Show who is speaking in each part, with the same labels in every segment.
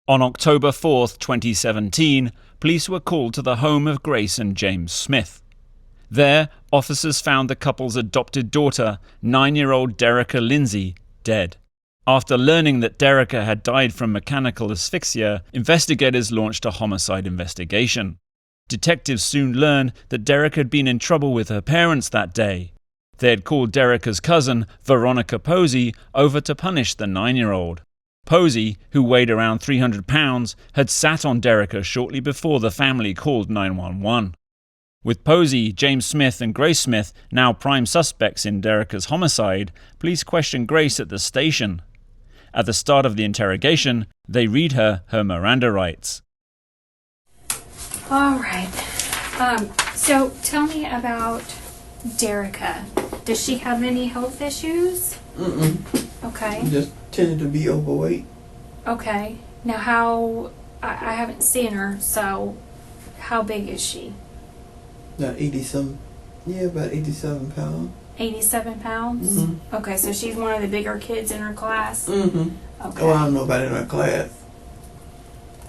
Speaker 1: On October 4th, 2017, police were called to the home of Grace and James Smith. There, officers found the couple's adopted daughter, 9-year-old Dericka Lindsay, dead. After learning that Dericka had died from mechanical asphyxia, investigators launched a homicide investigation. Detectives soon learned that Dericka had been in trouble with her parents that day. They had called Dericka's cousin, Veronica Posey, over to punish the 9-year-old. Posey, who weighed around 300 pounds, had sat on Dericka shortly before the family called 911. With Posey, James Smith and Grace Smith now prime suspects in Dericka's homicide, police questioned Grace at the station. At the start of the interrogation, they read her Miranda rights.
Speaker 2: All right. So tell me about Dericka. Does she have any health issues? Okay.
Speaker 3: Just tended to be overweight.
Speaker 2: Okay. Now I haven't seen her, so how big is she?
Speaker 3: About 87 pounds.
Speaker 2: 87 pounds? Okay, so she's one of the bigger kids in her class?
Speaker 3: Okay. Oh, I don't know about in her class.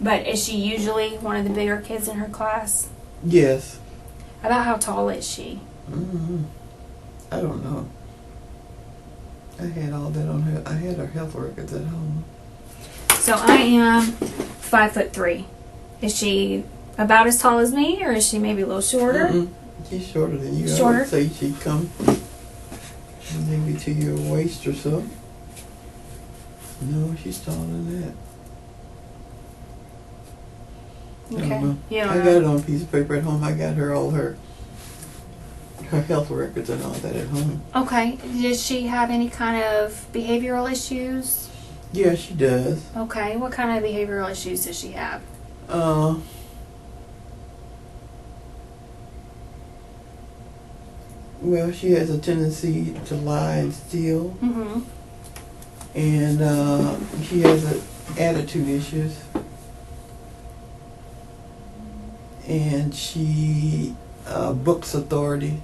Speaker 2: But is she usually one of the bigger kids in her class?
Speaker 3: Yes.
Speaker 2: About how tall is she?
Speaker 3: I don't know. I had all that on her. I had her health records at home.
Speaker 2: So I am 5'3". Is she about as tall as me, or is she maybe a little shorter?
Speaker 3: She's shorter than you.
Speaker 2: Shorter?
Speaker 3: I would say she'd come maybe to your waist or so. No, she's taller than that.
Speaker 2: Okay.
Speaker 3: I don't know.
Speaker 2: You don't
Speaker 3: I
Speaker 2: know.
Speaker 3: got it on a piece of paper at home. I got her all her health records and all that at home.
Speaker 2: Okay. Does she have any kind of behavioral issues?
Speaker 3: Yeah, she does.
Speaker 2: Okay. What kind of behavioral issues does she have?
Speaker 3: Well, she has a tendency to lie and steal. And she has attitude issues. And she books authority.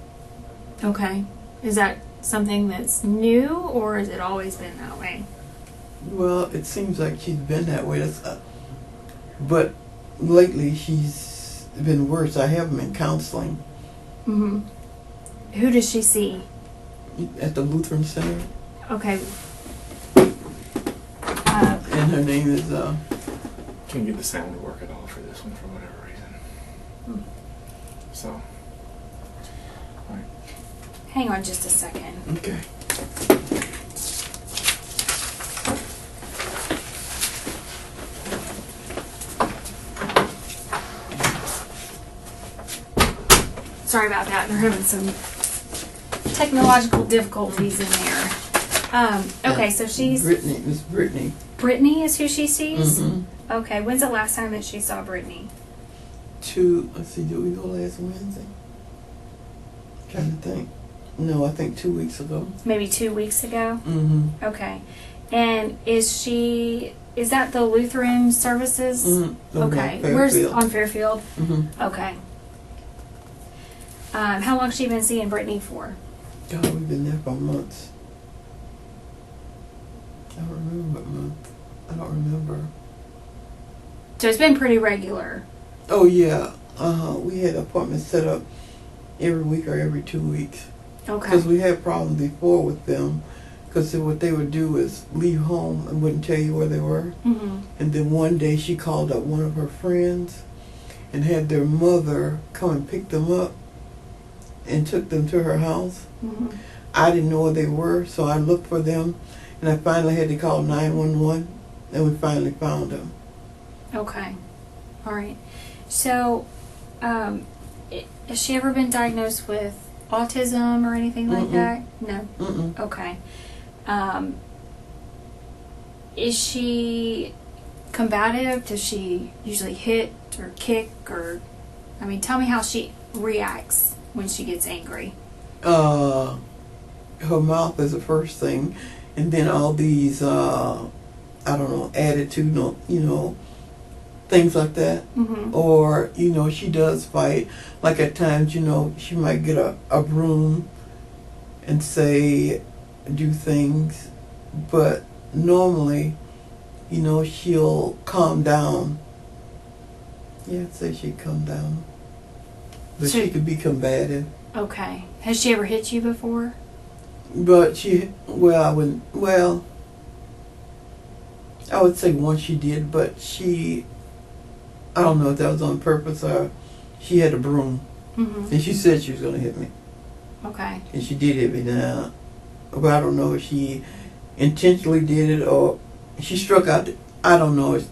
Speaker 2: Okay. Is that something that's new, or has it always been that way?
Speaker 3: Well, it seems like she's been that way. But lately she's been worse. I have them in counseling.
Speaker 2: Who does she see?
Speaker 3: At the Lutheran Center.
Speaker 2: Okay.
Speaker 3: And her name is...
Speaker 4: Can't get the sound to work at all for this one for whatever reason. So... Alright.
Speaker 2: Hang on just a second.
Speaker 3: Okay.
Speaker 2: Sorry about that. They're having some technological difficulties in there. Okay, so she's...
Speaker 3: Miss Brittany.
Speaker 2: Brittany is who she sees? Okay, when's the last time that she saw Brittany?
Speaker 3: Let's see, did we go last Wednesday? Trying to think. No, I think 2 weeks ago.
Speaker 2: Maybe 2 weeks ago? Okay. And is that the Lutheran services? Okay. Where's on Fairfield? Okay. How long has she been seeing Brittany for?
Speaker 3: God, we've been there for months. I don't remember what month. I don't remember.
Speaker 2: So it's been pretty regular.
Speaker 3: Oh, yeah. We had appointments set up every week or every 2 weeks.
Speaker 2: Okay.
Speaker 3: Because we had problems before with them. Because what they would do is leave home and wouldn't tell you where they were. And then one day she called up one of her friends and had their mother come and pick them up and took them to her house. I didn't know where they were, so I looked for them, and I finally had to call 911, and we finally found them.
Speaker 2: Okay. All right. So, has she ever been diagnosed with autism or anything like that? No? Okay. Is she combative? Does she usually hit or kick or... I mean, tell me how she reacts when she gets angry.
Speaker 3: Her mouth is the first thing, and then all these, attitudinal, things like that. Or, she does fight. Like at times, she might get a broom and do things, but normally she'll calm down. Yeah, I'd say she'd calm down. But she could be combative.
Speaker 2: Okay. Has she ever hit you before?
Speaker 3: But I would say once she did, but I don't know if that was on purpose or she had a broom.
Speaker 2: Mm-hmm.
Speaker 3: And she said she was going to hit me.
Speaker 2: Okay.
Speaker 3: And she did hit me now. But I don't know if she intentionally did it or she struck out. I don't know if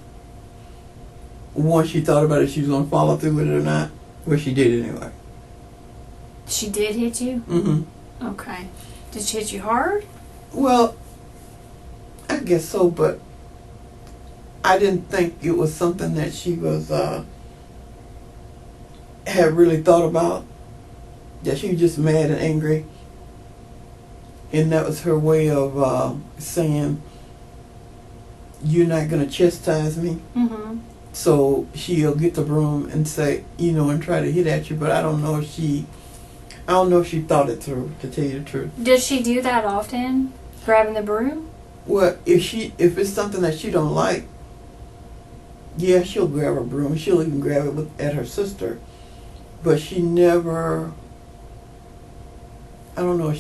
Speaker 3: once she thought about it, she was going to follow through with it or not. Well, she did anyway.
Speaker 2: She did hit you?
Speaker 3: Mm-hmm.
Speaker 2: Okay. Did she hit you hard?
Speaker 3: Well, I guess so, but I didn't think it was something that she was had really thought about. That she was just mad and angry, and that was her way of saying, "You're not going to chastise me."
Speaker 2: Mm-hmm.
Speaker 3: So she'll get the broom and say, and try to hit at you. But I don't know if she thought it through. To tell you the truth.
Speaker 2: Does she do that often? Grabbing the broom?
Speaker 3: Well, if it's something that she don't like, yeah, she'll grab her broom. She'll even grab it at her sister. But she never, I don't know,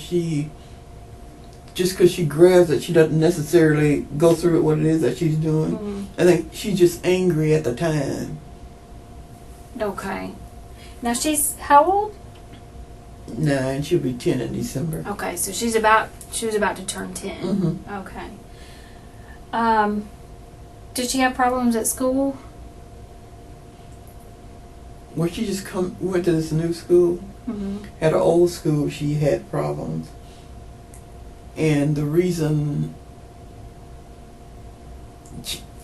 Speaker 3: just because she grabs it, she doesn't necessarily go through it what it is that she's doing.
Speaker 2: Mm-hmm.
Speaker 3: I think she's just angry at the time.
Speaker 2: Okay. Now she's how old?
Speaker 3: 9, she'll be 10 in December.
Speaker 2: Okay, so she was about to turn 10.
Speaker 3: Mm-hmm.
Speaker 2: Okay. Did she have problems at school?
Speaker 3: When she just went to this new school,
Speaker 2: Mm-hmm.
Speaker 3: at her old school, she had problems. And the reason,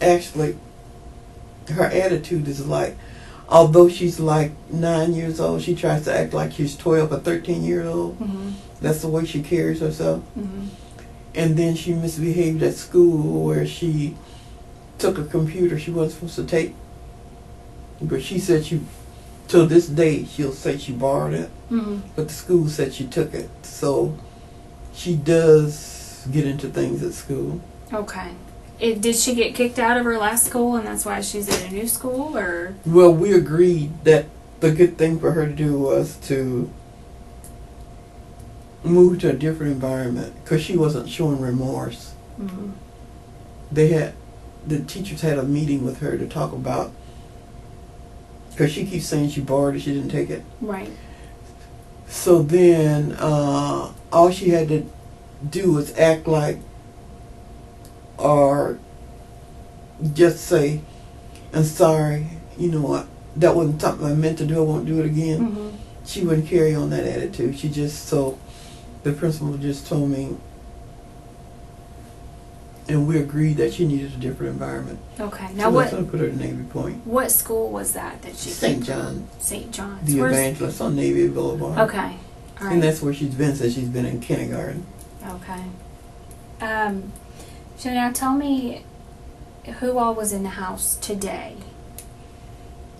Speaker 3: actually, her attitude is like, although she's like 9 years old, she tries to act like she's 12 or 13 years old.
Speaker 2: Mm-hmm.
Speaker 3: That's the way she carries herself.
Speaker 2: Mm-hmm.
Speaker 3: And then she misbehaved at school where she took a computer she wasn't supposed to take. But she said till this day, she'll say she borrowed it.
Speaker 2: Mm-hmm.
Speaker 3: But the school said she took it. So she does get into things at school.
Speaker 2: Okay. Did she get kicked out of her last school and that's why she's at a new school, or?
Speaker 3: Well, we agreed that the good thing for her to do was to move to a different environment because she wasn't showing remorse.
Speaker 2: Mm-hmm.
Speaker 3: The teachers had a meeting with her to talk about, because she keeps saying she borrowed it, she didn't take it.
Speaker 2: Right.
Speaker 3: So then all she had to do was act like, or just say, "I'm sorry, what, that wasn't something I meant to do, I won't do it again."
Speaker 2: Mm-hmm.
Speaker 3: She wouldn't carry on that attitude. The principal just told me, and we agreed that she needed a different environment.
Speaker 2: Okay. Now
Speaker 3: So
Speaker 2: what?
Speaker 3: that's going to put her to Navy Point.
Speaker 2: What school was that she?
Speaker 3: St. John.
Speaker 2: St. John's.
Speaker 3: The Evangelist on Navy Boulevard.
Speaker 2: Okay. All right.
Speaker 3: And that's where she's been since she's been in kindergarten.
Speaker 2: Okay. So now tell me who all was in the house today.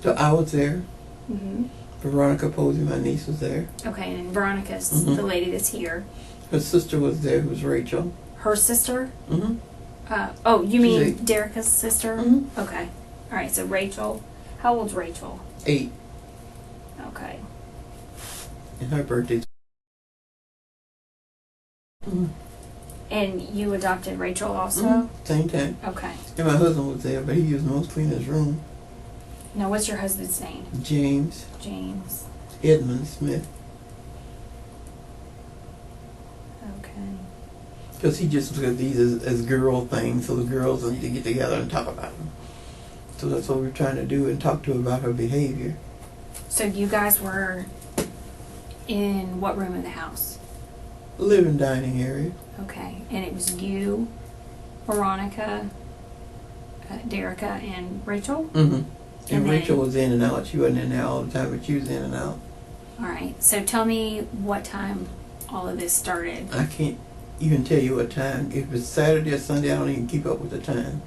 Speaker 3: So I was there.
Speaker 2: Mm-hmm.
Speaker 3: Veronica Posey, my niece, was there.
Speaker 2: Okay, and Veronica's
Speaker 3: Mm-hmm.
Speaker 2: the lady that's here.
Speaker 3: Her sister was there, who was Rachel.
Speaker 2: Her sister?
Speaker 3: Mm-hmm.
Speaker 2: You mean
Speaker 3: She's
Speaker 2: Dericka's sister?
Speaker 3: Mm-hmm.
Speaker 2: Okay. All right, so Rachel. How old's Rachel?
Speaker 3: 8.
Speaker 2: Okay.
Speaker 3: And her birthday's. Mm-hmm.
Speaker 2: And you adopted Rachel also?
Speaker 3: Mm-hmm. Same time.
Speaker 2: Okay.
Speaker 3: And my husband was there, but he was mostly in his room.
Speaker 2: Now, what's your husband's name?
Speaker 3: James
Speaker 2: James.
Speaker 3: Edmund Smith.
Speaker 2: Okay.
Speaker 3: Because he just looked at these as girl things, so the girls need to get together and talk about them. So that's what we're trying to do, and talk to her about her behavior.
Speaker 2: So you guys were in what room of the house?
Speaker 3: Living dining area.
Speaker 2: Okay. And it was you, Veronica, Dericka, and Rachel?
Speaker 3: Mm-hmm.
Speaker 2: And
Speaker 3: And Rachel
Speaker 2: then-
Speaker 3: was in and out. She wasn't in there all the time, but she was in and out.
Speaker 2: All right. So tell me what time all of this started.
Speaker 3: I can't even tell you what time. If it's Saturday or Sunday, I don't even keep up with the time.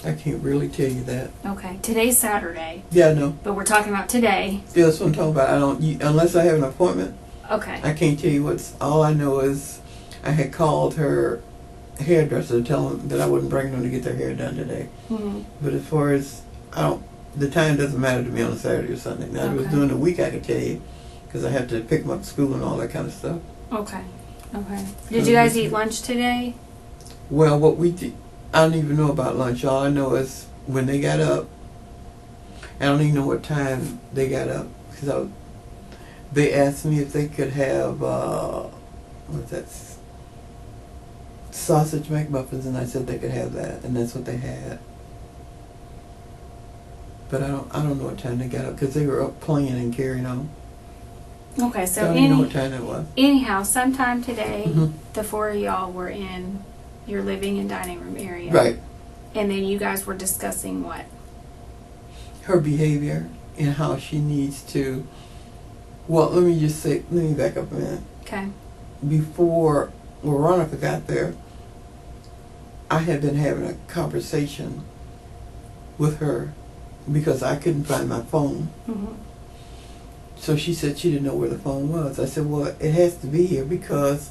Speaker 3: I can't really tell you that.
Speaker 2: Okay. Today's Saturday,
Speaker 3: Yeah, I know.
Speaker 2: but we're talking about today.
Speaker 3: Yeah, that's what I'm talking about. Unless I have an appointment,
Speaker 2: Okay.
Speaker 3: I can't tell you all I know is I had called her hairdresser to tell them that I wouldn't bring them to get their hair done today.
Speaker 2: Mm-hmm.
Speaker 3: But as far as, the time doesn't matter to me on a Saturday or Sunday. Now, if it was
Speaker 2: Okay.
Speaker 3: during the week, I could tell you, because I have to pick them up to school and all that kind of stuff.
Speaker 2: Okay. Did you guys eat lunch today?
Speaker 3: Well, what we did, I don't even know about lunch. All I know is when they got up, I don't even know what time they got up, because they asked me if they could have, what's that, sausage McMuffins, and I said they could have that, and that's what they had. But I don't know what time they got up, because they were up playing and carrying on.
Speaker 2: Okay,
Speaker 3: So I
Speaker 2: so
Speaker 3: don't even know what time it was.
Speaker 2: anyhow, sometime today,
Speaker 3: Mhm.
Speaker 2: the four of y'all were in your living and dining room area.
Speaker 3: Right.
Speaker 2: And then you guys were discussing what?
Speaker 3: Her behavior and how she needs to, well, let me back up a minute.
Speaker 2: Okay.
Speaker 3: Before Veronica got there, I had been having a conversation with her because I couldn't find my phone.
Speaker 2: Mm-hmm.
Speaker 3: So she said she didn't know where the phone was. I said, well, it has to be here because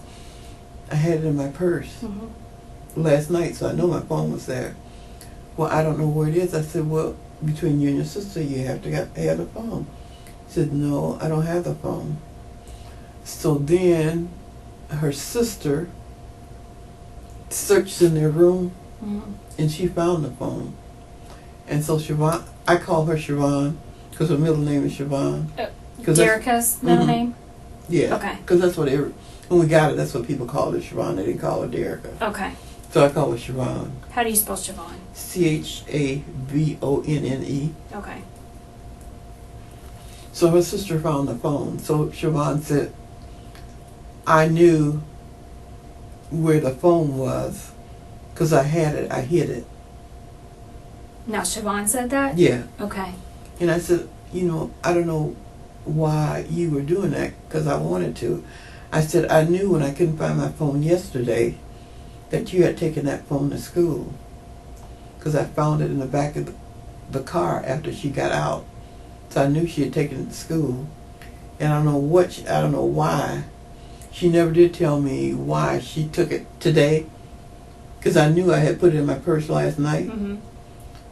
Speaker 3: I had it in my purse
Speaker 2: Mm-hmm.
Speaker 3: last night, so I know my phone was there. Well, I don't know where it is. I said, well, between you and your sister, you have to have the phone. She said, no, I don't have the phone. So then her sister searched in their room,
Speaker 2: Mm-hmm.
Speaker 3: and she found the phone. And so Siobhan, I call her Siobhan because her middle name is Siobhan. 'Cause that's-
Speaker 2: Dericka's middle
Speaker 3: Mhm.
Speaker 2: name?
Speaker 3: Yeah.
Speaker 2: Okay.
Speaker 3: Because that's what when we got it, that's what people called her, Siobhan. They didn't call her Dericka.
Speaker 2: Okay.
Speaker 3: So I call her Siobhan.
Speaker 2: How do you spell Siobhan?
Speaker 3: Chavonne.
Speaker 2: Okay.
Speaker 3: So her sister found the phone. So Siobhan said, I knew where the phone was because I had it. I hid it.
Speaker 2: Now Siobhan said that?
Speaker 3: Yeah.
Speaker 2: Okay.
Speaker 3: And I said, I don't know why you were doing that because I wanted to. I said, I knew when I couldn't find my phone yesterday that you had taken that phone to school because I found it in the back of the car after she got out. So I knew she had taken it to school. And I don't know why. She never did tell me why she took it today because I knew I had put it in my purse last night.
Speaker 2: Mm-hmm.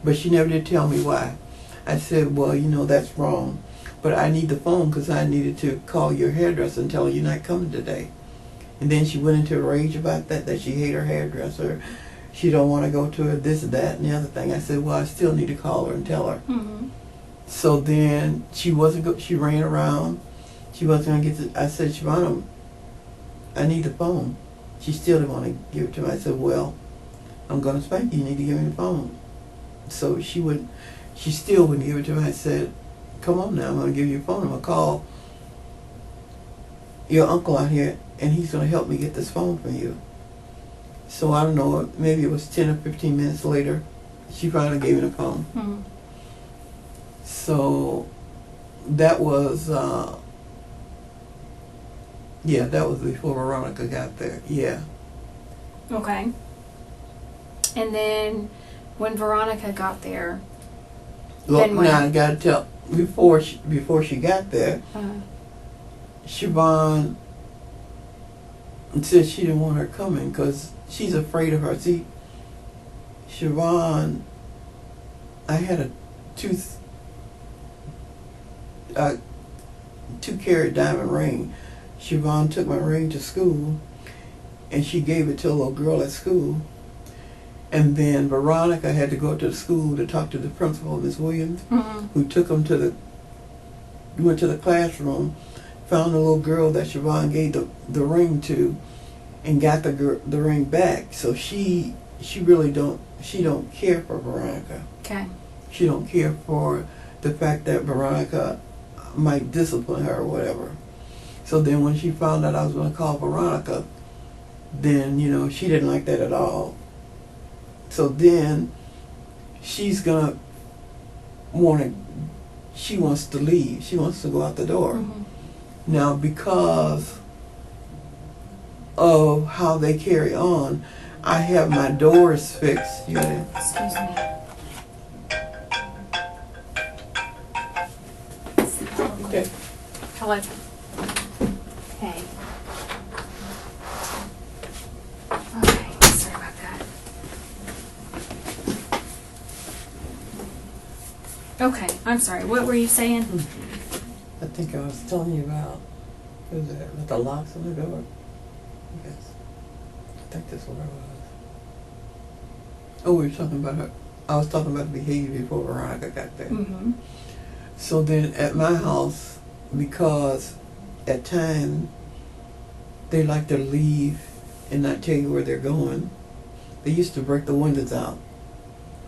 Speaker 3: But she never did tell me why. I said, well, that's wrong. But I need the phone because I needed to call your hairdresser and tell her you're not coming today. And then she went into a rage about that she hate her hairdresser. She don't want to go to her, this, that, and the other thing. I said, well, I still need to call her and tell her.
Speaker 2: Mm-hmm.
Speaker 3: So then she ran around. She wasn't going to get I said, Siobhan, I need the phone. She still didn't want to give it to me. I said, well, I'm going to spank you. You need to give me the phone. So she still wouldn't give it to me. I said, come on now, I'm going to give you your phone. I'm going to call your uncle out here, and he's going to help me get this phone for you. So I don't know, maybe it was 10 or 15 minutes later, she finally gave me the phone.
Speaker 2: Mm-hmm.
Speaker 3: So that was, that was before Veronica got there. Yeah.
Speaker 2: Okay. And then when Veronica got there,
Speaker 3: Look,
Speaker 2: Then when?
Speaker 3: now I got to tell, before she got there,
Speaker 2: uh,
Speaker 3: Siobhan said she didn't want her coming because she's afraid of her. See, Siobhan, I had a 2-carat diamond ring. Siobhan took my ring to school and she gave it to a little girl at school. And then Veronica had to go to the school to talk to the principal, Miss Williams,
Speaker 2: mm-hmm.
Speaker 3: who took them went to the classroom, found the little girl that Siobhan gave the ring to, and got the ring back. So she really don't care for Veronica.
Speaker 2: Okay.
Speaker 3: She don't care for the fact that Veronica might discipline her or whatever. So then when she found out I was going to call Veronica, then she didn't like that at all. So then she's gonna she wants to leave. She wants to go out the door.
Speaker 2: Mm-hmm.
Speaker 3: Now, because of how they carry on, I have my doors fixed.
Speaker 2: Excuse me.
Speaker 3: Okay.
Speaker 2: Hello. Hey. Okay, sorry about Okay, I'm sorry. What were you saying?
Speaker 3: I think I was telling you about, was it with the locks on the door? Yes. I think that's what it was. Oh, we were talking about her. I was talking about the behavior before Veronica got there.
Speaker 2: Mm-hmm.
Speaker 3: So then at my house, because at times they like to leave and not tell you where they're going, they used to break the windows out.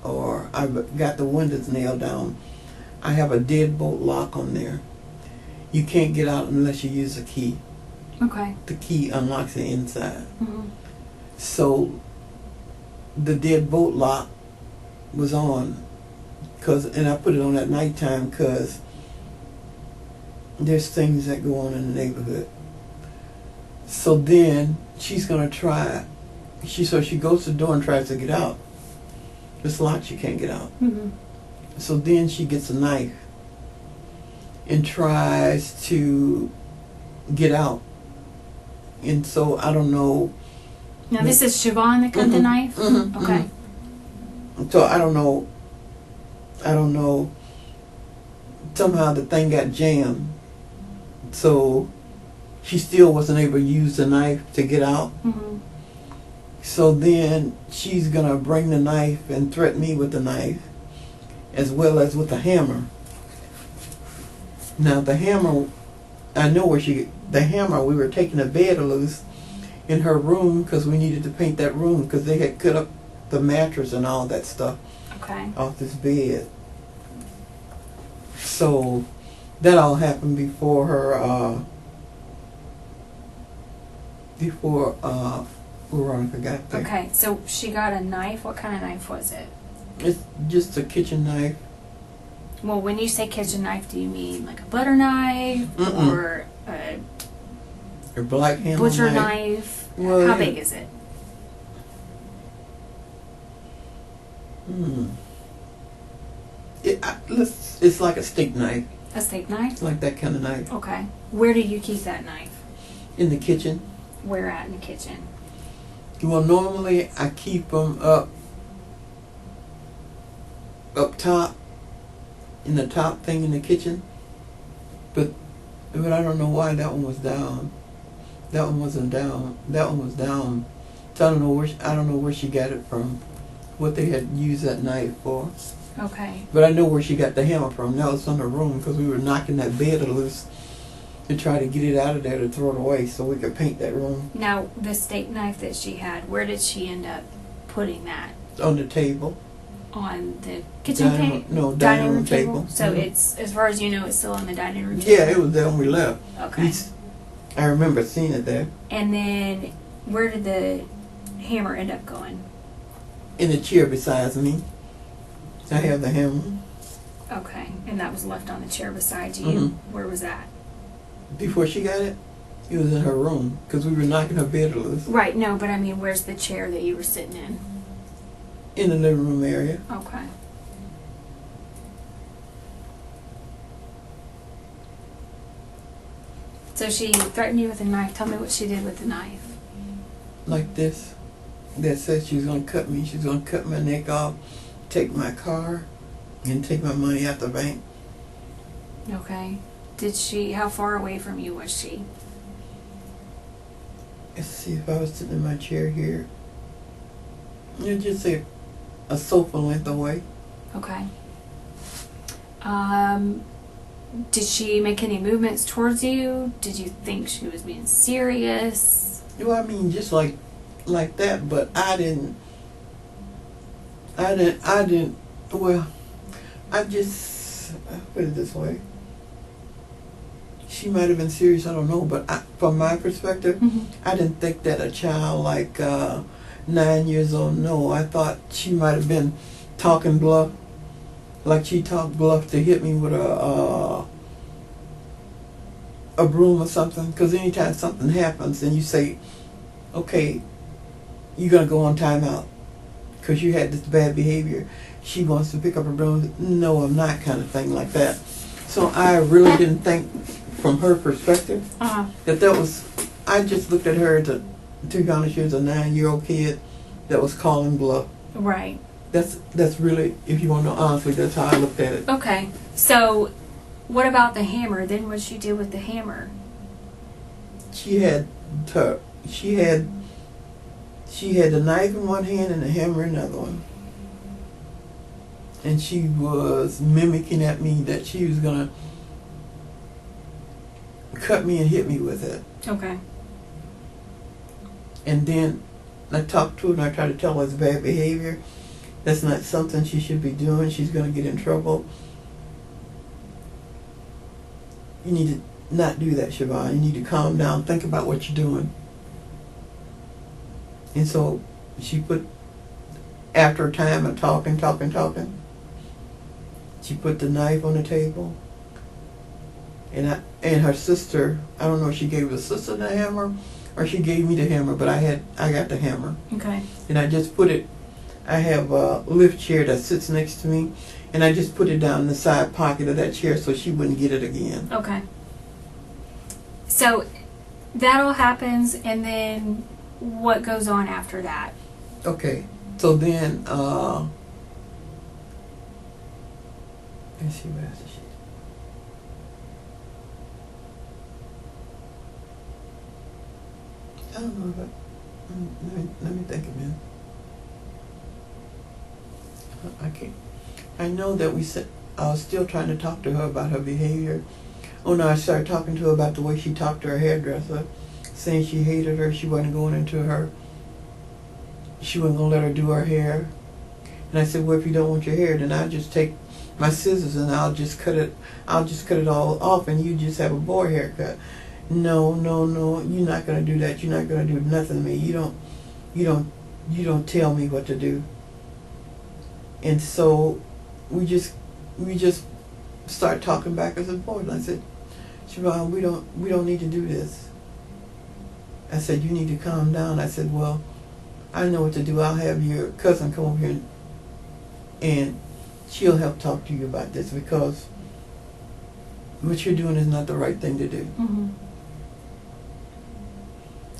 Speaker 3: Or I got the windows nailed down. I have a deadbolt lock on there. You can't get out unless you use a key.
Speaker 2: Okay.
Speaker 3: The key unlocks the inside.
Speaker 2: Mm-hmm.
Speaker 3: So the deadbolt lock was on, and I put it on at nighttime because there's things that go on in the neighborhood. So then she's gonna try. She goes to the door and tries to get out. It's locked. She can't get out.
Speaker 2: Mm-hmm.
Speaker 3: So then she gets a knife and tries to get out. And so I don't know.
Speaker 2: Now this is Siobhan that got the knife?
Speaker 3: Mm-hmm,
Speaker 2: okay.
Speaker 3: Mm-hmm. So I don't know. Somehow the thing got jammed. So she still wasn't able to use the knife to get out.
Speaker 2: Mm-hmm.
Speaker 3: So then she's going to bring the knife and threaten me with the knife, as well as with the hammer. Now the hammer, I know where the hammer, we were taking the bed loose in her room because we needed to paint that room because they had cut up the mattress and all that stuff
Speaker 2: Okay.
Speaker 3: off this bed. So that all happened before her, Veronica got there.
Speaker 2: Okay, so she got a knife. What kind of knife was it?
Speaker 3: It's just a kitchen knife.
Speaker 2: Well, when you say kitchen knife, do you mean like a butter knife
Speaker 3: Mm-mm.
Speaker 2: or a
Speaker 3: Her black handle
Speaker 2: butcher
Speaker 3: knife.
Speaker 2: knife?
Speaker 3: Well,
Speaker 2: How
Speaker 3: yeah.
Speaker 2: big is it?
Speaker 3: It's like a steak knife,
Speaker 2: A steak knife?
Speaker 3: like that kind of knife.
Speaker 2: Okay. Where do you keep that knife?
Speaker 3: In the kitchen.
Speaker 2: Where at in the kitchen?
Speaker 3: Well, normally I keep them up top, in the top thing in the kitchen. But I don't know why that one was down. That one wasn't down. That one was down. So I don't know where she got it from. What they had used that knife for.
Speaker 2: Okay.
Speaker 3: But I know where she got the hammer from. That was from the room because we were knocking that bed loose to try to get it out of there to throw it away so we could paint that room.
Speaker 2: Now, the steak knife that she had, where did she end up putting that?
Speaker 3: On the table.
Speaker 2: On the kitchen table?
Speaker 3: No, dining room table.
Speaker 2: So
Speaker 3: Mhm.
Speaker 2: it's, as far as you know, it's still on the dining room table?
Speaker 3: Yeah, it was there when we left.
Speaker 2: Okay.
Speaker 3: I remember seeing it there.
Speaker 2: And then, where did the hammer end up going?
Speaker 3: In the chair beside me. I have the hammer.
Speaker 2: Okay. And that was left on the chair beside you?
Speaker 3: Mhm.
Speaker 2: Where was that?
Speaker 3: Before she got it, it was in her room because we were knocking her bed loose.
Speaker 2: Right, no, but I mean, where's the chair that you were sitting in?
Speaker 3: In the living room area.
Speaker 2: Okay. So she threatened you with a knife. Tell me what she did with the knife.
Speaker 3: Like this. That said she was going to cut me. She was going to cut my neck off, take my car, and take my money out the bank.
Speaker 2: Okay. How far away from you was she?
Speaker 3: Let's see, if I was sitting in my chair here, you'd just say a sofa length away.
Speaker 2: Okay. Did she make any movements towards you? Did you think she was being serious?
Speaker 3: Well, I mean, just like that, but I didn't, well, I just, put it this way. She might have been serious, I don't know, but from my perspective,
Speaker 2: Mm-hmm.
Speaker 3: I didn't think that a child like 9 years old, no. I thought she might have been talking bluff, like she talked bluff to hit me with a broom or something. Because anytime something happens and you say, okay, you're going to go on timeout because you had this bad behavior, she wants to pick up her broom. No, I'm not, kind of thing like that. So I really didn't think from her perspective that was, I just looked at her to be honest, she was a 9-year-old kid that was calling bluff.
Speaker 2: Right.
Speaker 3: That's really, if you want to know honestly, that's how I looked at it.
Speaker 2: Okay. So, what about the hammer? Then what she did with the hammer?
Speaker 3: She had the knife in one hand and the hammer in another one. And she was mimicking at me that she was gonna cut me and hit me with it.
Speaker 2: Okay.
Speaker 3: And then I talked to her and I tried to tell her it's bad behavior. That's not something she should be doing. She's gonna get in trouble. You need to not do that, Siobhan. You need to calm down, think about what you're doing. And so she put, after a time of talking, she put the knife on the table. And her sister, I don't know if she gave the sister the hammer or she gave me the hammer, but I got the hammer.
Speaker 2: Okay.
Speaker 3: And I just put it, I have a lift chair that sits next to me, and I just put it down in the side pocket of that chair so she wouldn't get it again.
Speaker 2: Okay. So that all happens, and then what goes on after that?
Speaker 3: Okay, so then, let's see what else she. I don't know, but let me think a minute. I can't. I know that I was still trying to talk to her about her behavior. Oh no, I started talking to her about the way she talked to her hairdresser, saying she hated her, she wasn't going into her, she wasn't going to let her do her hair. And I said, well, if you don't want your hair, then I'll just take my scissors and I'll just cut it all off and you just have a boy haircut. No, you're not going to do that. You're not going to do nothing to me. You don't tell me what to do. And so we just start talking backwards and forwards. And I said, Siobhan, we don't need to do this. I said, you need to calm down. I said, well, I know what to do. I'll have your cousin come over here and she'll help talk to you about this, because what you're doing is not the right thing to do.
Speaker 2: Mm-hmm.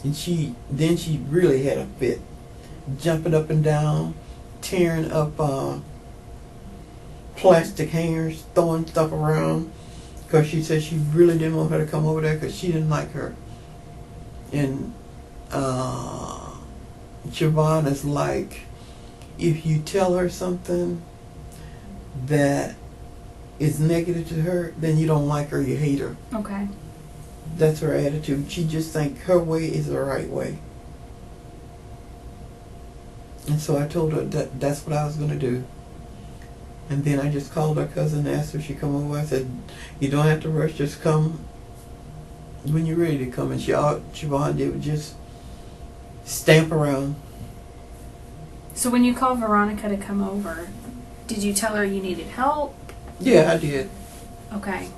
Speaker 3: And she really had a fit, jumping up and down, tearing up plastic hangers, throwing stuff around, because she said she really didn't want her to come over there because she didn't like her. And Siobhan is like, if you tell her something that is negative to her, then you don't like her, you hate her.
Speaker 2: Okay.
Speaker 3: That's her attitude. She just thinks her way is the right way. And so I told her that that's what I was going to do. And then I just called her cousin and asked her if she'd come over. I said, you don't have to rush, just come when you're ready to come. And all Siobhan did was just stamp around.
Speaker 2: So when you called Veronica to come over, did you tell her you needed help?
Speaker 3: Yeah, I did.
Speaker 2: Okay.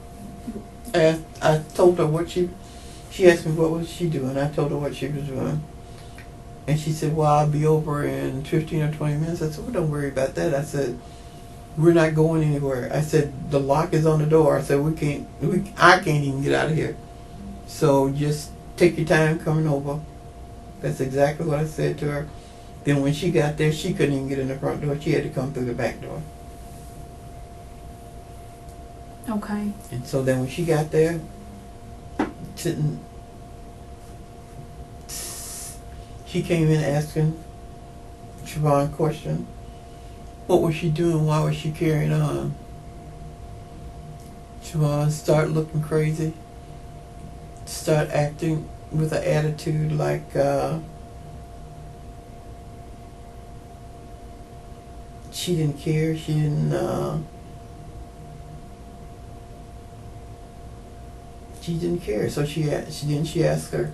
Speaker 3: I told her what she asked me what was she doing. I told her what she was doing. And she said, well, I'll be over in 15 or 20 minutes. I said, well, don't worry about that. I said, we're not going anywhere. I said, the lock is on the door. I said, I can't even get out of here. So just take your time coming over. That's exactly what I said to her. Then when she got there, she couldn't even get in the front door. She had to come through the back door.
Speaker 2: Okay.
Speaker 3: And so then when she got there, she came in asking Siobhan a question. What was she doing? Why was she carrying on? Siobhan started looking crazy. Start acting with an attitude like she didn't care. She didn't care. So she asked her,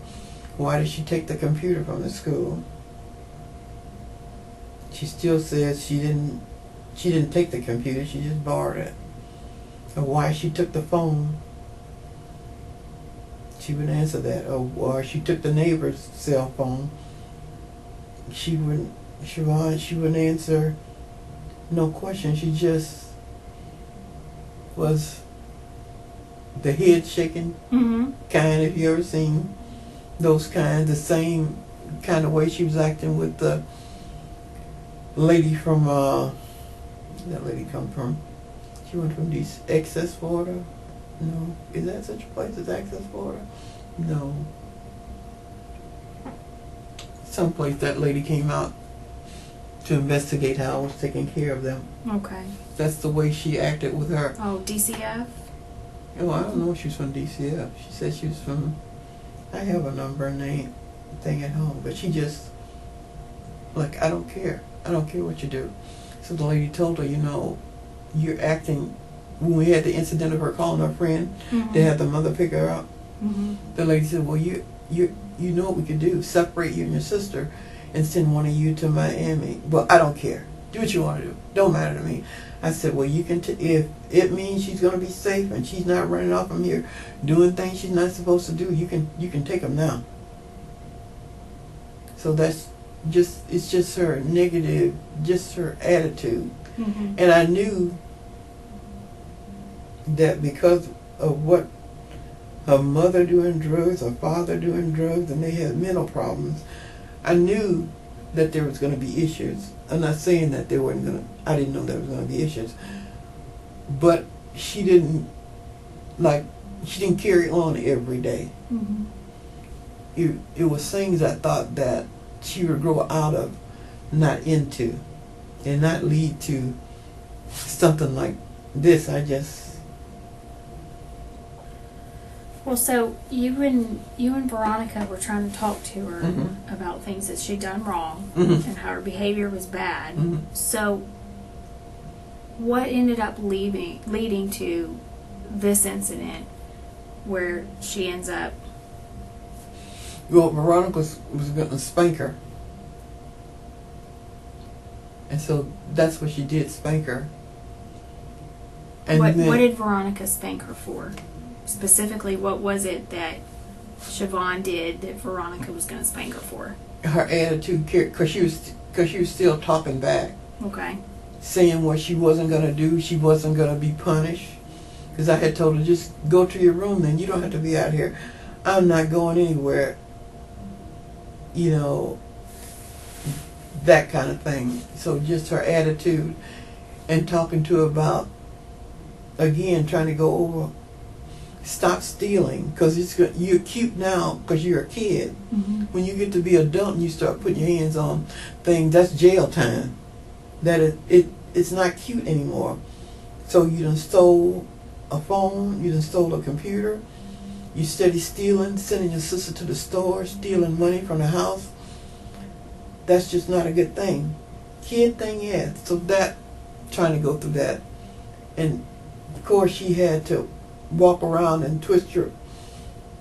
Speaker 3: why did she take the computer from the school? She still says she didn't take the computer, she just borrowed it. Or why she took the phone. She wouldn't answer that. Or she took the neighbor's cell phone. She wouldn't answer no question. She just was the head shaking kind, if you ever seen those kind, the same kind of way she was acting with the lady from where that lady come from? She went from DC, Access, Florida. No, is that such a place as Access, Florida? No. Someplace that lady came out to investigate how I was taking care of them.
Speaker 2: Okay.
Speaker 3: That's the way she acted with her.
Speaker 2: Oh, DCF?
Speaker 3: Oh, I don't know if she was from DCF. She said she was from, I have a number and name thing at home, but she just, like, I don't care. I don't care what you do. So the lady told her, you know, you're acting, when we had the incident of her calling her friend, they had the mother pick her up. The lady said, well, you know what we could do, separate you and your sister and send one of you to Miami. Well, I don't care. Do what you want to do. Don't matter to me. I said, well, you can, if it means she's going to be safe and she's not running off from here doing things she's not supposed to do, you can take them now. So that's just, it's just her negative, just her attitude. And I knew that because of what her mother doing drugs, her father doing drugs, and they had mental problems, I knew that there was going to be issues. I'm not saying that there weren't going to, I didn't know there was going to be issues. But she didn't carry on every day. It was things I thought that she would grow out of, not into, and not lead to something like this.
Speaker 2: Well, so you and Veronica were trying to talk to her about things that she'd done wrong and how her behavior was bad. So what ended up leading to this incident where she ends up?
Speaker 3: Well, Veronica was going to spank her. And so that's what she did, spank her. And
Speaker 2: what did Veronica spank her for? Specifically, what was it that Siobhan did that Veronica was going to spank her for?
Speaker 3: Her attitude, because she was still talking back.
Speaker 2: Okay.
Speaker 3: Saying what she wasn't going to do, she wasn't going to be punished. Because I had told her, just go to your room then, you don't have to be out here. I'm not going anywhere. You know, that kind of thing. So just her attitude and talking to her about, again, trying to go over, stop stealing, because you're cute now because you're a kid. When you get to be adult and you start putting your hands on things, that's jail time. That it's not cute anymore. So you done stole a phone, you done stole a computer, you steady stealing, sending your sister to the store, stealing money from the house. That's just not a good thing. Kid thing, yeah. So that, trying to go through that. And of course she had to walk around and twist your,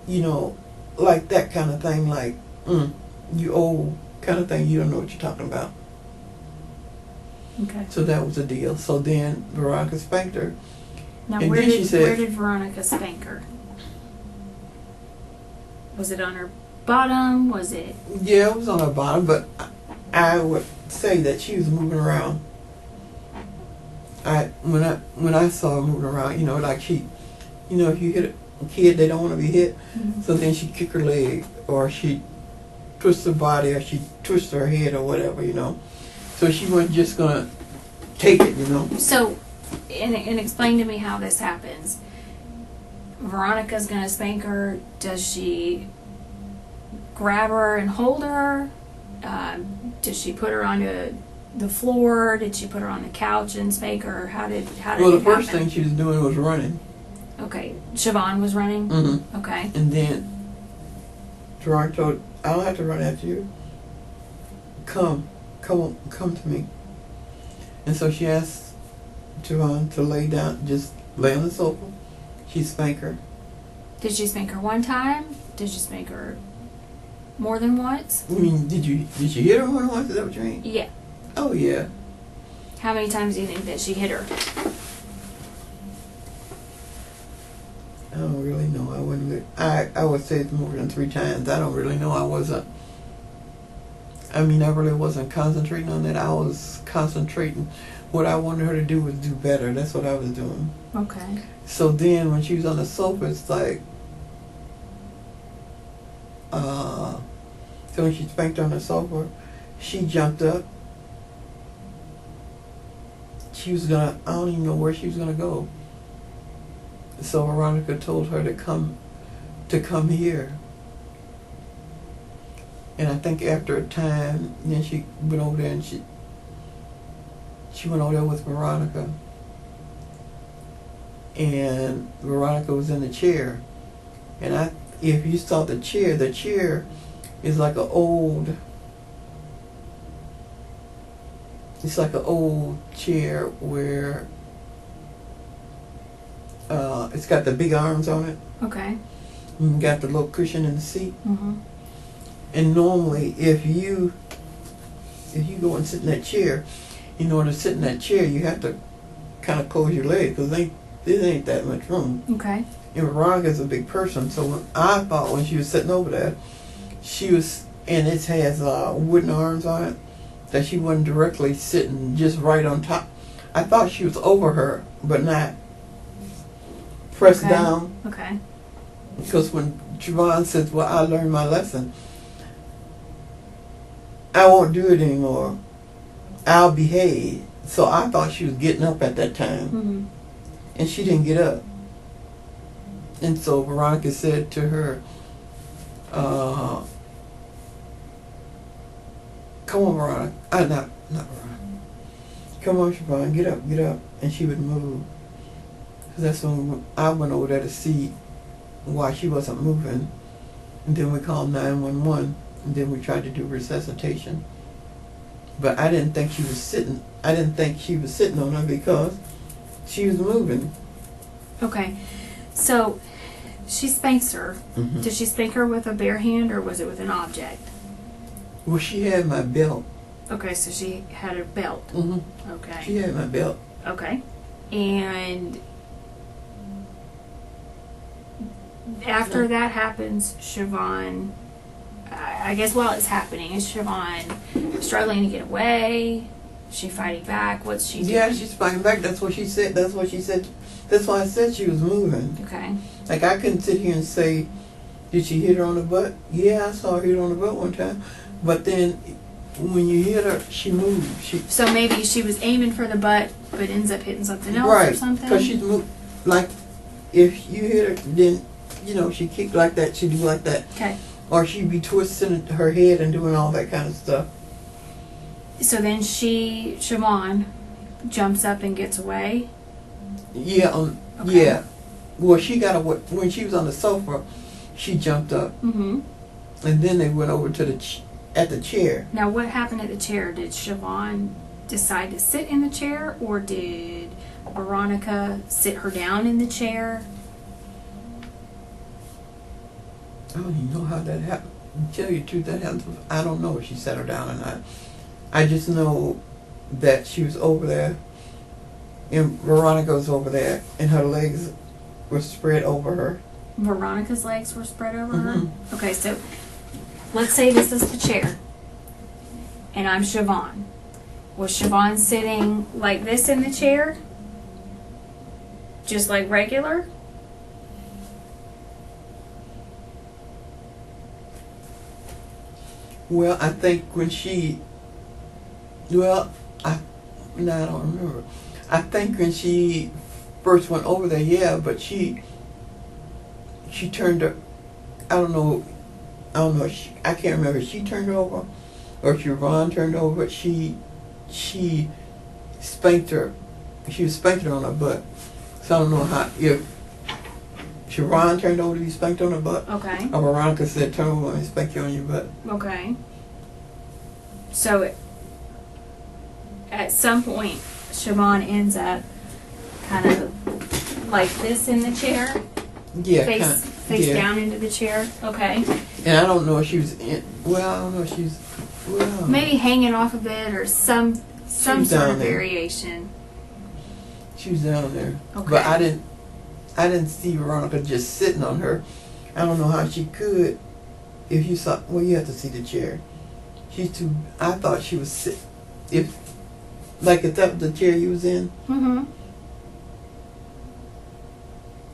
Speaker 3: you know, like that kind of thing, like, you old kind of thing, you don't know what you're talking about.
Speaker 2: Okay.
Speaker 3: So that was the deal. So then Veronica spanked her.
Speaker 2: Now,
Speaker 3: and
Speaker 2: where
Speaker 3: then she said,
Speaker 2: did Veronica spank her? Was it on her bottom? Was it?
Speaker 3: Yeah, it was on her bottom, but I would say that she was moving around. When I saw her moving around, you know, like she, you know, if you hit a kid, they don't want to be hit. So then she kick her leg, or she twist her body, or she twist her head, or whatever, you know. So she wasn't just gonna take it, you know.
Speaker 2: So, and explain to me how this happens. Veronica's gonna spank her. Does she grab her and hold her? Does she put her onto the floor? Did she put her on the couch and spank her? How did
Speaker 3: Well, the
Speaker 2: it
Speaker 3: first
Speaker 2: happen?
Speaker 3: thing she was doing was running.
Speaker 2: Okay, Siobhan was running. Okay.
Speaker 3: And then Veronica told, I don't have to run after you. Come to me. And so she asked Siobhan to lay down, just lay on the sofa. She spanked her.
Speaker 2: Did she spank her one time? Did she spank her more than once?
Speaker 3: I mean, did you hit her more than once? Is that what you mean?
Speaker 2: Yeah.
Speaker 3: Oh yeah.
Speaker 2: How many times do you think that she hit her?
Speaker 3: I don't really know. I would say it's more than 3 times. I don't really know. I really wasn't concentrating on that. I was concentrating. What I wanted her to do was do better. That's what I was doing.
Speaker 2: Okay.
Speaker 3: So then when she was on the sofa, it's like, so when she spanked her on the sofa, she jumped up she was gonna, I don't even know where she was gonna go. So Veronica told her to come here. And I think after a time, then she went over there and she went over there with Veronica. And Veronica was in the chair. And if you saw the chair is like it's like an old chair where it's got the big arms on it.
Speaker 2: Okay.
Speaker 3: And got the little cushion in the seat.
Speaker 2: Mm-hmm.
Speaker 3: And normally, if you go and sit in that chair, in order to sit in that chair, you have to kind of close your legs because there ain't that much room.
Speaker 2: Okay.
Speaker 3: And Veronica's a big person, so I thought when she was sitting over there, she was, and it has wooden arms on it, that she wasn't directly sitting just right on top. I thought she was over her, but not pressed down.
Speaker 2: Okay.
Speaker 3: Because when Siobhan says, well, I learned my lesson, I won't do it anymore, I'll behave. So I thought she was getting up at that time.
Speaker 2: Mm-hmm.
Speaker 3: And she didn't get up. And so Veronica said to her, come on, Veronica. Not Veronica. Come on, Siobhan, get up. And she would move. That's when I went over there to see why she wasn't moving. And then we called 911. And then we tried to do resuscitation. But I didn't think she was sitting. I didn't think she was sitting on her because she was moving.
Speaker 2: Okay. So she spanks her.
Speaker 3: Mm-hmm.
Speaker 2: Did she spank her with a bare hand or was it with an object?
Speaker 3: Well, she had my belt.
Speaker 2: Okay, so she had a belt.
Speaker 3: Mm-hmm.
Speaker 2: Okay.
Speaker 3: She had my belt.
Speaker 2: Okay. And after that happens, Siobhan, I guess while it's happening, is Siobhan struggling to get away? Is she fighting back? What's she doing?
Speaker 3: Yeah, she's fighting back. That's what she said. That's why I said she was moving.
Speaker 2: Okay.
Speaker 3: Like, I couldn't sit here and say, did she hit her on the butt? Yeah, I saw her hit her on the butt one time. But then, when you hit her, she moved.
Speaker 2: So maybe she was aiming for the butt, but ends up hitting something else
Speaker 3: right,
Speaker 2: or something?
Speaker 3: because she's moved. Like, if you hit her, then, she kicked like that, she'd do like that.
Speaker 2: Okay.
Speaker 3: Or she'd be twisting her head and doing all that kind of stuff.
Speaker 2: So then Siobhan, jumps up and gets away?
Speaker 3: Yeah,
Speaker 2: Okay.
Speaker 3: yeah. Well, she got away. When she was on the sofa, she jumped up.
Speaker 2: Mm-hmm.
Speaker 3: And then they went over to at the chair.
Speaker 2: Now, what happened at the chair? Did Siobhan decide to sit in the chair, or did Veronica sit her down in the chair?
Speaker 3: I don't even know how that happened. To tell you the truth, that happened. I don't know if she sat her down or not. I just know that she was over there, and Veronica was over there, and her legs were spread over her.
Speaker 2: Veronica's legs were spread over her?
Speaker 3: Mm-hmm.
Speaker 2: Okay, so let's say this is the chair, and I'm Siobhan. Was Siobhan sitting like this in the chair? Just like regular?
Speaker 3: Well, I think when I don't remember. I think when she first went over there, yeah, but she turned her, I don't know, I can't remember if she turned her over or if Siobhan turned her over, but she spanked her. She was spanking her on her butt. So I don't know if Siobhan turned over to be spanked on her butt.
Speaker 2: Okay.
Speaker 3: Or Veronica said, turn over and spank you on your butt.
Speaker 2: Okay. So at some point, Siobhan ends up kind of like this in the chair.
Speaker 3: Yeah.
Speaker 2: Face down into the chair. Okay.
Speaker 3: And I don't know if she was in. Well, I don't know if she's. Well,
Speaker 2: Maybe hanging off of it or some sort
Speaker 3: down
Speaker 2: of
Speaker 3: there.
Speaker 2: variation.
Speaker 3: she was down there.
Speaker 2: Okay.
Speaker 3: But I didn't see Veronica just sitting on her. I don't know how she could. If you saw, well, you have to see the chair. She's too. I thought she was sit. If that was the chair you was in.
Speaker 2: Mm-hmm.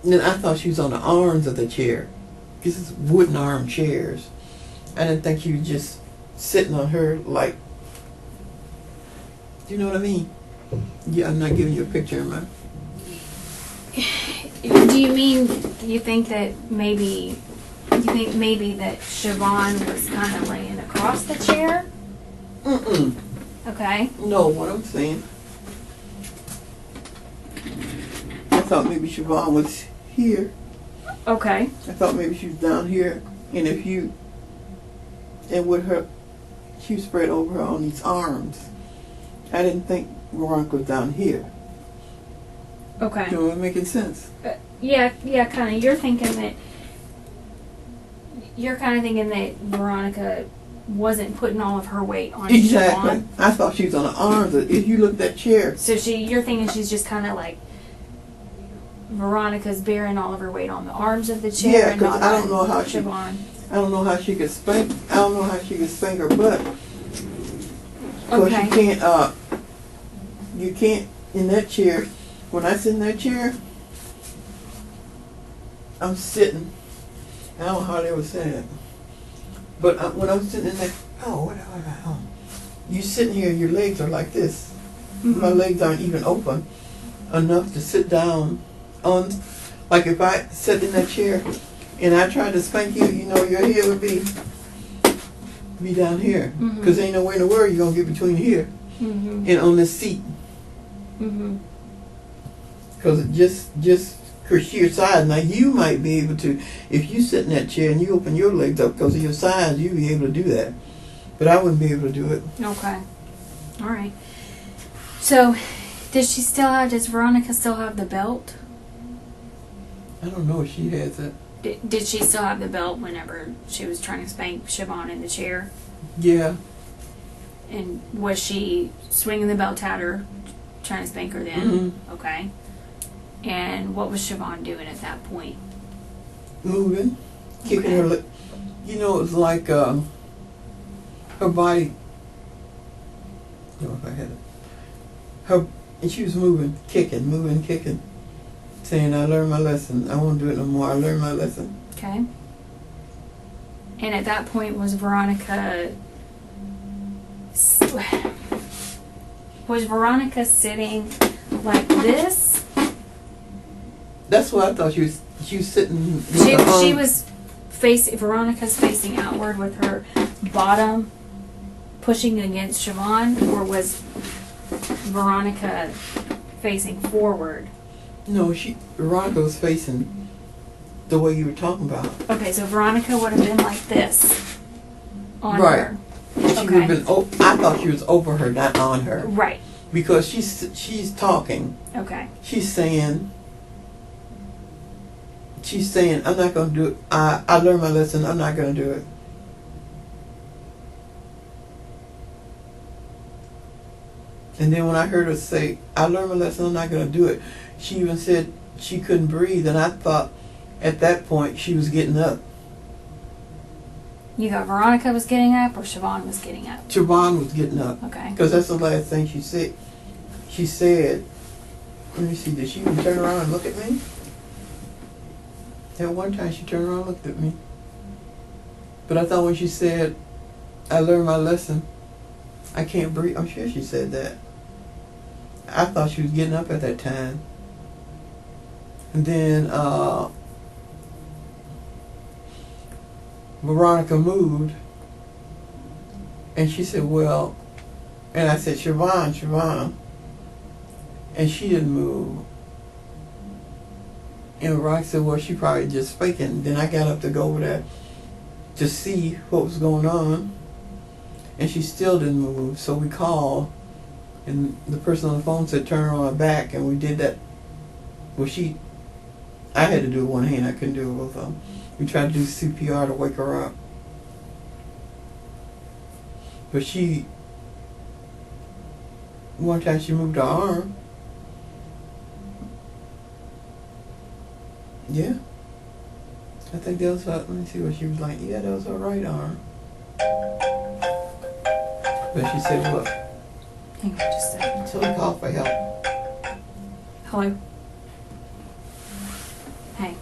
Speaker 3: Then I thought she was on the arms of the chair. This is wooden arm chairs. I didn't think she was just sitting on her like. Do you know what I mean? Yeah, I'm not giving you a picture of my.
Speaker 2: Do you think that maybe that Siobhan was kind of laying across the chair?
Speaker 3: Mm-mm.
Speaker 2: Okay.
Speaker 3: No, what I'm saying. I thought maybe Siobhan was here.
Speaker 2: Okay.
Speaker 3: I thought maybe she was down here, and with her, she was spread over her on these arms. I didn't think Veronica was down here.
Speaker 2: Okay.
Speaker 3: You know, it making sense.
Speaker 2: Yeah, kind of. You're kind of thinking that Veronica wasn't putting all of her weight on
Speaker 3: Exactly.
Speaker 2: Siobhan.
Speaker 3: I thought she was on the arms. If you look at that chair.
Speaker 2: So you're thinking she's just kind of like Veronica's bearing all of her weight on the arms of the chair.
Speaker 3: Yeah,
Speaker 2: and
Speaker 3: because
Speaker 2: not
Speaker 3: I don't know how
Speaker 2: Siobhan.
Speaker 3: I don't know how she could spank. I don't know how she could spank her butt. Because
Speaker 2: Okay.
Speaker 3: you can't in that chair. When I sit in that chair, I'm sitting. I don't know how they were saying it. But when I'm sitting in that, you sitting here, your legs are like this.
Speaker 2: Mm-hmm.
Speaker 3: My legs aren't even open enough to sit down on. Like if I sat in that chair and I tried to spank you, you know, your head would be down here. Because ain't nowhere in the world you're going to get between here and on this seat.
Speaker 2: Mm-hmm.
Speaker 3: Because just for sheer size. Now you might be able to, if you sit in that chair and you open your legs up because of your size, you'd be able to do that. But I wouldn't be able to do it.
Speaker 2: Okay. All right. So, does Veronica still have the belt?
Speaker 3: I don't know if she has it.
Speaker 2: Did she still have the belt whenever she was trying to spank Siobhan in the chair?
Speaker 3: Yeah.
Speaker 2: And was she swinging the belt at her, trying to spank her then?
Speaker 3: Mm-hmm.
Speaker 2: Okay. And what was Siobhan doing at that point?
Speaker 3: Moving, kicking her leg. You know, it's like her body. You know, if I had it. And she was moving, kicking. Saying, I learned my lesson. I won't do it no more. I learned my lesson.
Speaker 2: Okay. And at that point, was Veronica sitting like this?
Speaker 3: That's what I thought. She was sitting.
Speaker 2: Veronica's facing outward with her bottom pushing against Siobhan, or was Veronica facing forward?
Speaker 3: No, Veronica was facing the way you were talking about.
Speaker 2: Okay, so Veronica would have been like this on
Speaker 3: Right.
Speaker 2: her.
Speaker 3: And she would have been. I thought she was over her, not on her.
Speaker 2: Right.
Speaker 3: Because she's talking.
Speaker 2: Okay.
Speaker 3: She's saying, I'm not going to do it. I learned my lesson. I'm not going to do it. And then when I heard her say, I learned my lesson, I'm not going to do it, she even said she couldn't breathe. And I thought at that point she was getting up.
Speaker 2: You thought Veronica was getting up or Siobhan was getting up?
Speaker 3: Siobhan was getting up.
Speaker 2: Okay.
Speaker 3: Because that's the last thing she said. She said, let me see, did she even turn around and look at me? At one time she turned around and looked at me. But I thought when she said, I learned my lesson, I can't breathe. I'm sure she said that. I thought she was getting up at that time. And then Veronica moved. And she said, well, and I said, Siobhan. And she didn't move. And Veronica said, well, she probably just faking. Then I got up to go over there to see what was going on. And she still didn't move. So we called. And the person on the phone said, turn her on her back. And we did that. Well, I had to do it one hand. I couldn't do it with them. We tried to do CPR to wake her up. But one time she moved her arm. Yeah. I think that was her, let me see what she was like. Yeah, that was her right arm. But she said what?
Speaker 2: Hang on just a second.
Speaker 3: So we called for help.
Speaker 2: Hello? Hey.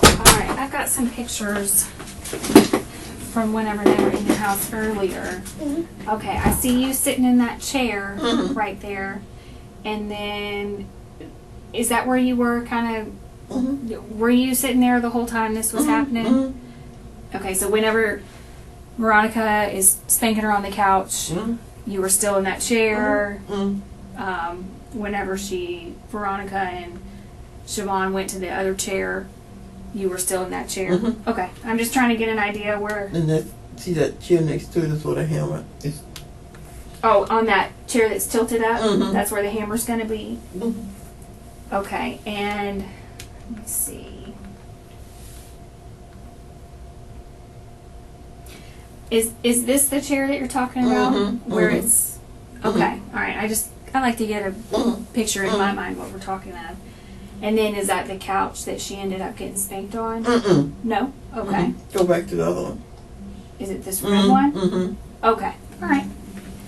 Speaker 2: Alright, I've got some pictures pictures from whenever they were in the house earlier. Okay, I see you sitting in that chair right there. And then, is that where you were kind of, were you sitting there the whole time this was happening? Okay, so whenever Veronica is spanking her on the couch, you were still in that chair. Whenever Veronica and Siobhan went to the other chair, you were still in that chair. Okay, I'm just trying to get an idea where.
Speaker 3: And see that chair next to it is where the hammer is.
Speaker 2: Oh, on that chair that's tilted up? That's where the hammer's going to be? Okay, and let me see. Is this the chair that you're talking about? Where it's. Okay, alright. I like to get a picture in my mind what we're talking of. And then is that the couch that she ended up getting spanked on? No? Okay.
Speaker 3: Go back to the other one.
Speaker 2: Is it this red one? Okay. Alright.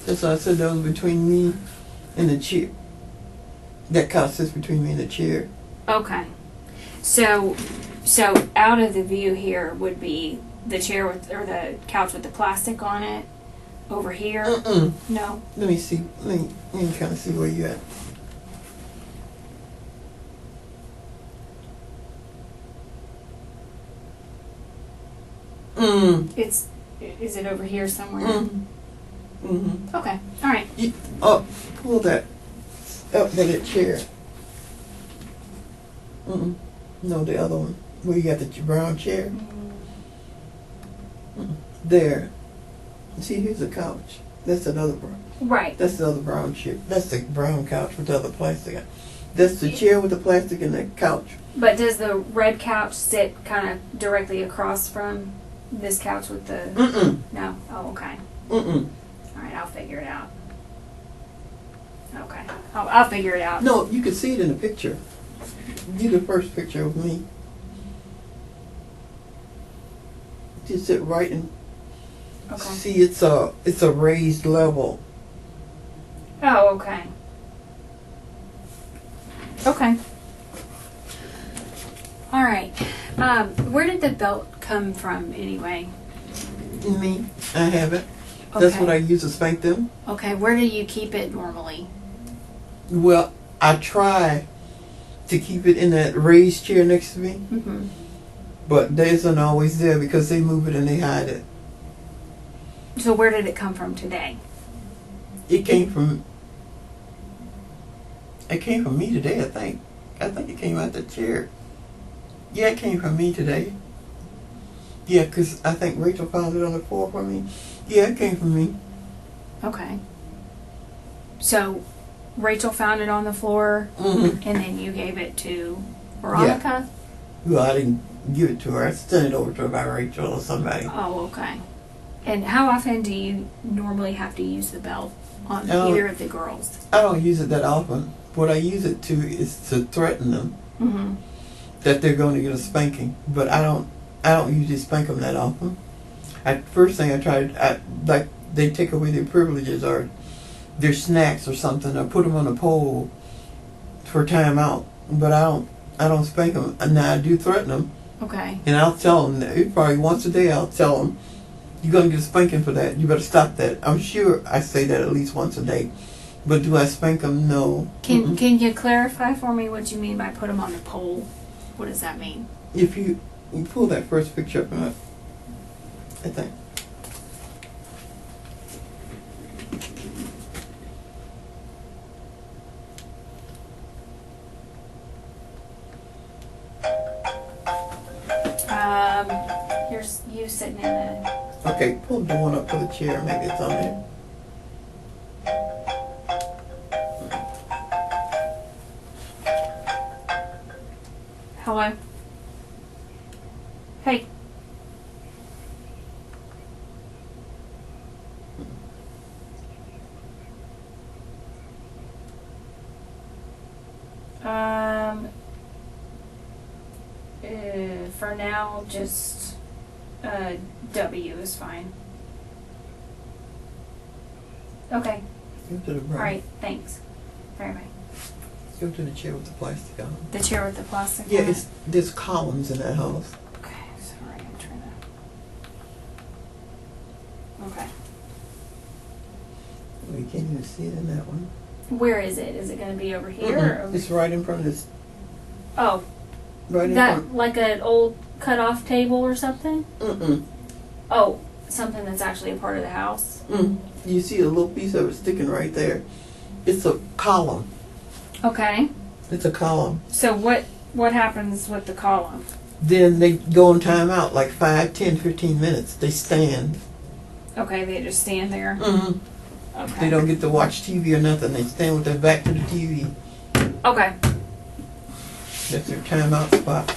Speaker 3: That's why I said that was between me and the chair. That couch sits between me and the chair.
Speaker 2: Okay. So out of the view here would be the chair or the couch with the plastic on it over here? No?
Speaker 3: Let me see. Let me kind of see where you're at.
Speaker 2: Is it over here somewhere? Okay. All right.
Speaker 3: Pull that up by that chair. No, the other one. Where you got the brown chair. There. See, here's the couch. That's another brown.
Speaker 2: Right.
Speaker 3: That's the other brown chair. That's the brown couch with the other plastic. That's the chair with the plastic and the couch.
Speaker 2: But does the red couch sit kind of directly across from this couch with the... No? Oh, okay. All right, I'll figure it out. Okay. I'll figure it out.
Speaker 3: No, you can see it in the picture. Do the first picture of me. Just sit right in.
Speaker 2: Okay.
Speaker 3: See, it's a raised level.
Speaker 2: Oh, okay. Okay. All right. Where did the belt come from anyway?
Speaker 3: Me, I have it. That's
Speaker 2: Okay.
Speaker 3: what I use to spank them.
Speaker 2: Okay, where do you keep it normally?
Speaker 3: Well, I try to keep it in that raised chair next to me, but they isn't always there because they move it and they hide it.
Speaker 2: So where did it come from today?
Speaker 3: It came from me today, I think. I think it came out the chair. Yeah, it came from me today. Yeah, because I think Rachel found it on the floor for me. Yeah, it came from me.
Speaker 2: Okay. So Rachel found it on the floor, and then you gave it to Veronica?
Speaker 3: Well, I didn't give it to her. I sent it over to her by Rachel or somebody.
Speaker 2: Oh, okay. And how often do you normally have to use the belt on either of the girls?
Speaker 3: I don't use it that often. What I use it to is to threaten them that they're going to get a spanking. But I don't usually spank them that often. First thing I tried, like they take away their privileges or their snacks or something. I put them on a pole for time out. But I don't spank them. And now I do threaten them.
Speaker 2: Okay.
Speaker 3: And I'll tell them, probably once a day I'll tell them, you're going to get a spanking for that. You better stop that. I'm sure I say that at least once a day. But do I spank them? No.
Speaker 2: Can you clarify for me what you mean by put them on the pole? What does that mean?
Speaker 3: If you pull that first picture up, I think.
Speaker 2: Here's you sitting in a...
Speaker 3: Okay, pull the one up for the chair. Maybe it's on there.
Speaker 2: Hello? Hey. For now, just W is fine. Okay.
Speaker 3: Go to the brown.
Speaker 2: All right. Thanks. Very much.
Speaker 3: Go to the chair with the plastic on.
Speaker 2: The chair with the plastic.
Speaker 3: Yeah,
Speaker 2: on it?
Speaker 3: there's columns in that house.
Speaker 2: Okay. Sorry, I'm
Speaker 3: We can't even see it in that one.
Speaker 2: Where is it? Is it going to be over here? Or over
Speaker 3: It's right in front of this.
Speaker 2: Oh,
Speaker 3: Right in
Speaker 2: that
Speaker 3: front.
Speaker 2: like an old cut-off table or something?
Speaker 3: Mm-mm.
Speaker 2: Oh, something that's actually a part of the house.
Speaker 3: You see a little piece of it sticking right there. It's a column.
Speaker 2: Okay.
Speaker 3: It's a column.
Speaker 2: So what happens with the column?
Speaker 3: Then they go on timeout like 5, 10, 15 minutes. They stand.
Speaker 2: Okay, they just stand there.
Speaker 3: Mm-hmm.
Speaker 2: Okay.
Speaker 3: They don't get to watch TV or nothing. They stand with their back to the TV.
Speaker 2: Okay.
Speaker 3: That's their timeout spot.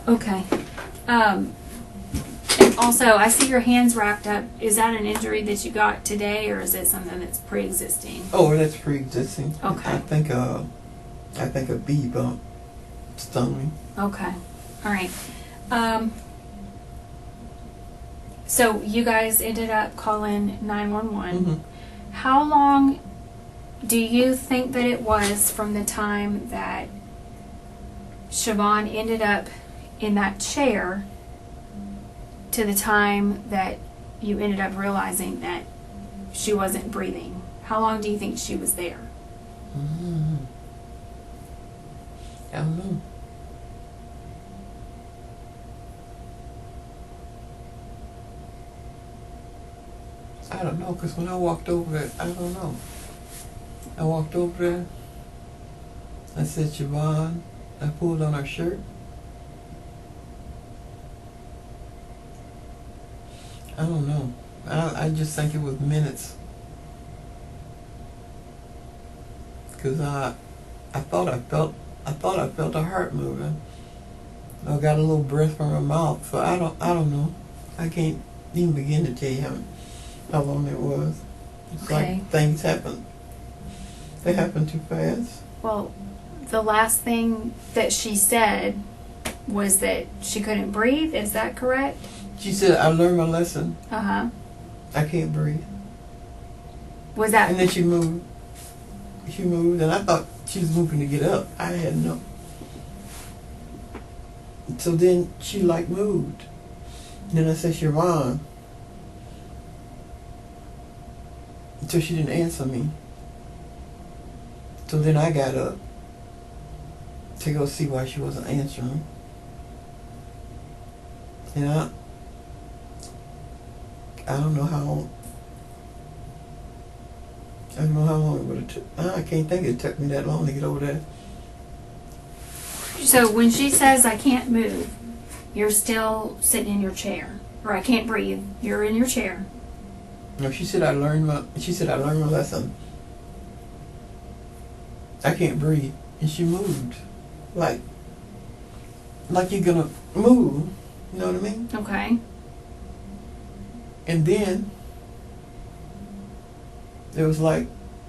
Speaker 2: Okay. And also, I see your hands wrapped up. Is that an injury that you got today, or is it something that's pre-existing?
Speaker 3: Oh, that's pre-existing.
Speaker 2: Okay.
Speaker 3: I think a bee bump stung me.
Speaker 2: Okay. All right. So you guys ended up calling 911.
Speaker 3: Mm-hmm.
Speaker 2: How long do you think that it was from the time that Siobhan ended up in that chair to the time that you ended up realizing that she wasn't breathing? How long do you think she was there?
Speaker 3: Mm-hmm. I don't know. I don't know, because when I walked over there, I don't know. I walked over there. I said, Siobhan. I pulled on her shirt. I don't know. I just think it was minutes. Because I thought I felt her heart moving. I got a little breath from her mouth. So I don't know. I can't even begin to tell you how long it was. It's
Speaker 2: Okay.
Speaker 3: like things happen. They happen too fast.
Speaker 2: Well, the last thing that she said was that she couldn't breathe. Is that correct?
Speaker 3: She said, I learned my lesson.
Speaker 2: Uh-huh.
Speaker 3: I can't breathe.
Speaker 2: Was that...
Speaker 3: And then she moved. She moved, and I thought she was moving to get up. I had no. So then she like moved. Then I said, Siobhan. So she didn't answer me. So then I got up to go see why she wasn't answering. And I don't know how long. I don't know how long it would have took. I can't think it took me that long to get over there.
Speaker 2: So when she says, I can't move, you're still sitting in your chair. Or I can't breathe, you're in your chair.
Speaker 3: No, she said I learned my lesson. I can't breathe. And she moved. Like you're gonna move. You know what I mean?
Speaker 2: Okay.
Speaker 3: And then it was like,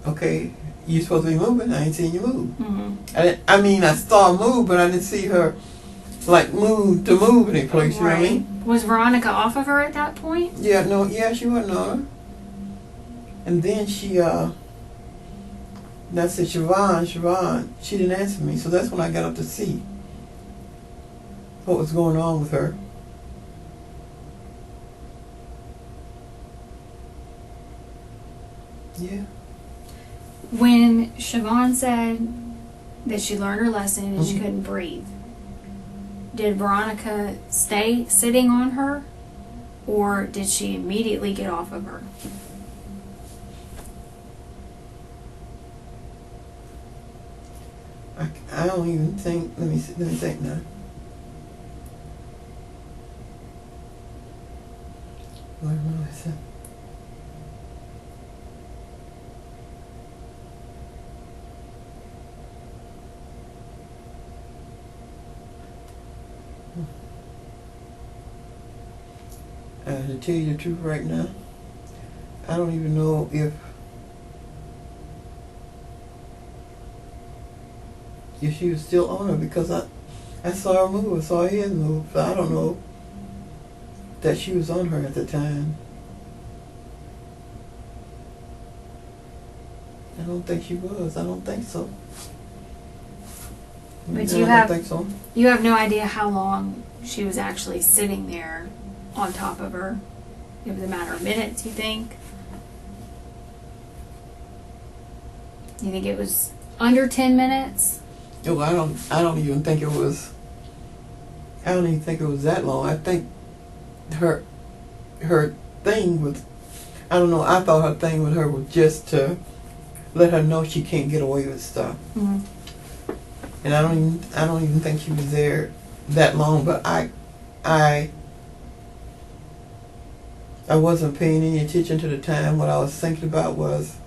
Speaker 3: okay, you're supposed to be moving. I ain't seen you move.
Speaker 2: Mm-hmm.
Speaker 3: I saw her move, but I didn't see her like move any place. You know what I mean?
Speaker 2: Was Veronica off of her at that point?
Speaker 3: Yeah, she wasn't on her. And then I said, Siobhan, she didn't answer me. So that's when I got up to see what was going on with her. Yeah.
Speaker 2: When Siobhan said that she learned her lesson and she
Speaker 3: Mhm.
Speaker 2: couldn't breathe, did Veronica stay sitting on her, or did she immediately get off of her?
Speaker 3: I don't even think. Let me think now. What am I saying? To tell you the truth right now, I don't even know if she was still on her, because I saw her move, I saw her head move, so I don't know that she was on her at the time. I don't think she was. I don't think so.
Speaker 2: But
Speaker 3: No,
Speaker 2: you
Speaker 3: I
Speaker 2: have-
Speaker 3: don't think so.
Speaker 2: You have no idea how long she was actually sitting there on top of her. It was a matter of minutes, you think? You think it was under 10 minutes?
Speaker 3: Oh, I don't even think it was. I don't even think it was that long. I think her thing was. I don't know. I thought her thing with her was just to let her know she can't get away with stuff.
Speaker 2: Mm-hmm.
Speaker 3: And I don't even think she was there that long. But I wasn't paying any attention to the time. What I was thinking about was,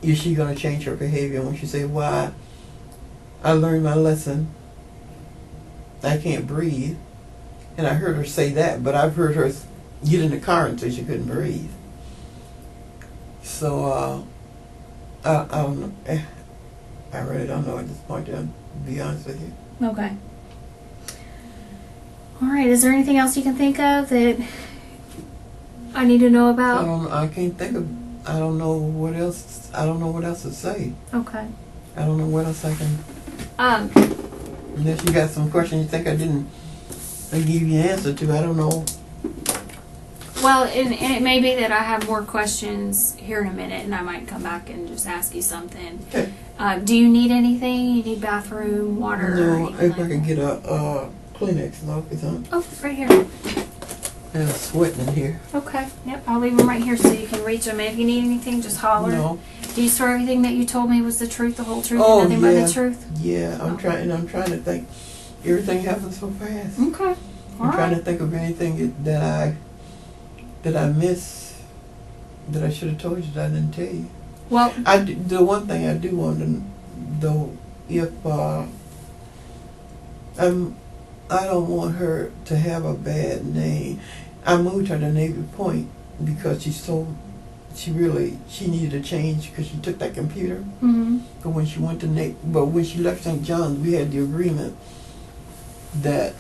Speaker 3: is she going to change her behavior? When she said, "Why? I learned my lesson. I can't breathe," and I heard her say that, but I've heard her get in the car and say she couldn't breathe. So I don't know. I really don't know at this point. To be honest with you.
Speaker 2: Okay. All right. Is there anything else you can think of that I need to know about?
Speaker 3: I can't think of. I don't know what else. I don't know what else to say.
Speaker 2: Okay.
Speaker 3: I don't know what else I can. Unless you got some questions you think I didn't give you an answer to, I don't know.
Speaker 2: Well, and it may be that I have more questions here in a minute, and I might come back and just ask you something.
Speaker 3: Okay.
Speaker 2: Do you need anything? You need bathroom, water? or
Speaker 3: No,
Speaker 2: anything
Speaker 3: if I
Speaker 2: like
Speaker 3: can
Speaker 2: that?
Speaker 3: get a Kleenex, no, it's on.
Speaker 2: Oh, right here.
Speaker 3: I'm sweating in here.
Speaker 2: Okay. Yep, I'll leave them right here so you can reach them. And if you need anything, just holler.
Speaker 3: No.
Speaker 2: Do you swear everything that you told me was the truth, the whole truth,
Speaker 3: Oh,
Speaker 2: and nothing but
Speaker 3: yeah.
Speaker 2: the truth?
Speaker 3: Yeah, I'm trying to think. Everything happens so fast.
Speaker 2: Okay. All
Speaker 3: I'm trying to
Speaker 2: right.
Speaker 3: think of anything that I missed that I should have told you that I didn't tell you.
Speaker 2: Well,
Speaker 3: The one thing I do want to know, if I don't want her to have a bad name. I moved her to Navy Point because she needed a change because she took that computer.
Speaker 2: mm-hmm.
Speaker 3: But when she went to but when she left St. John's, we had the agreement that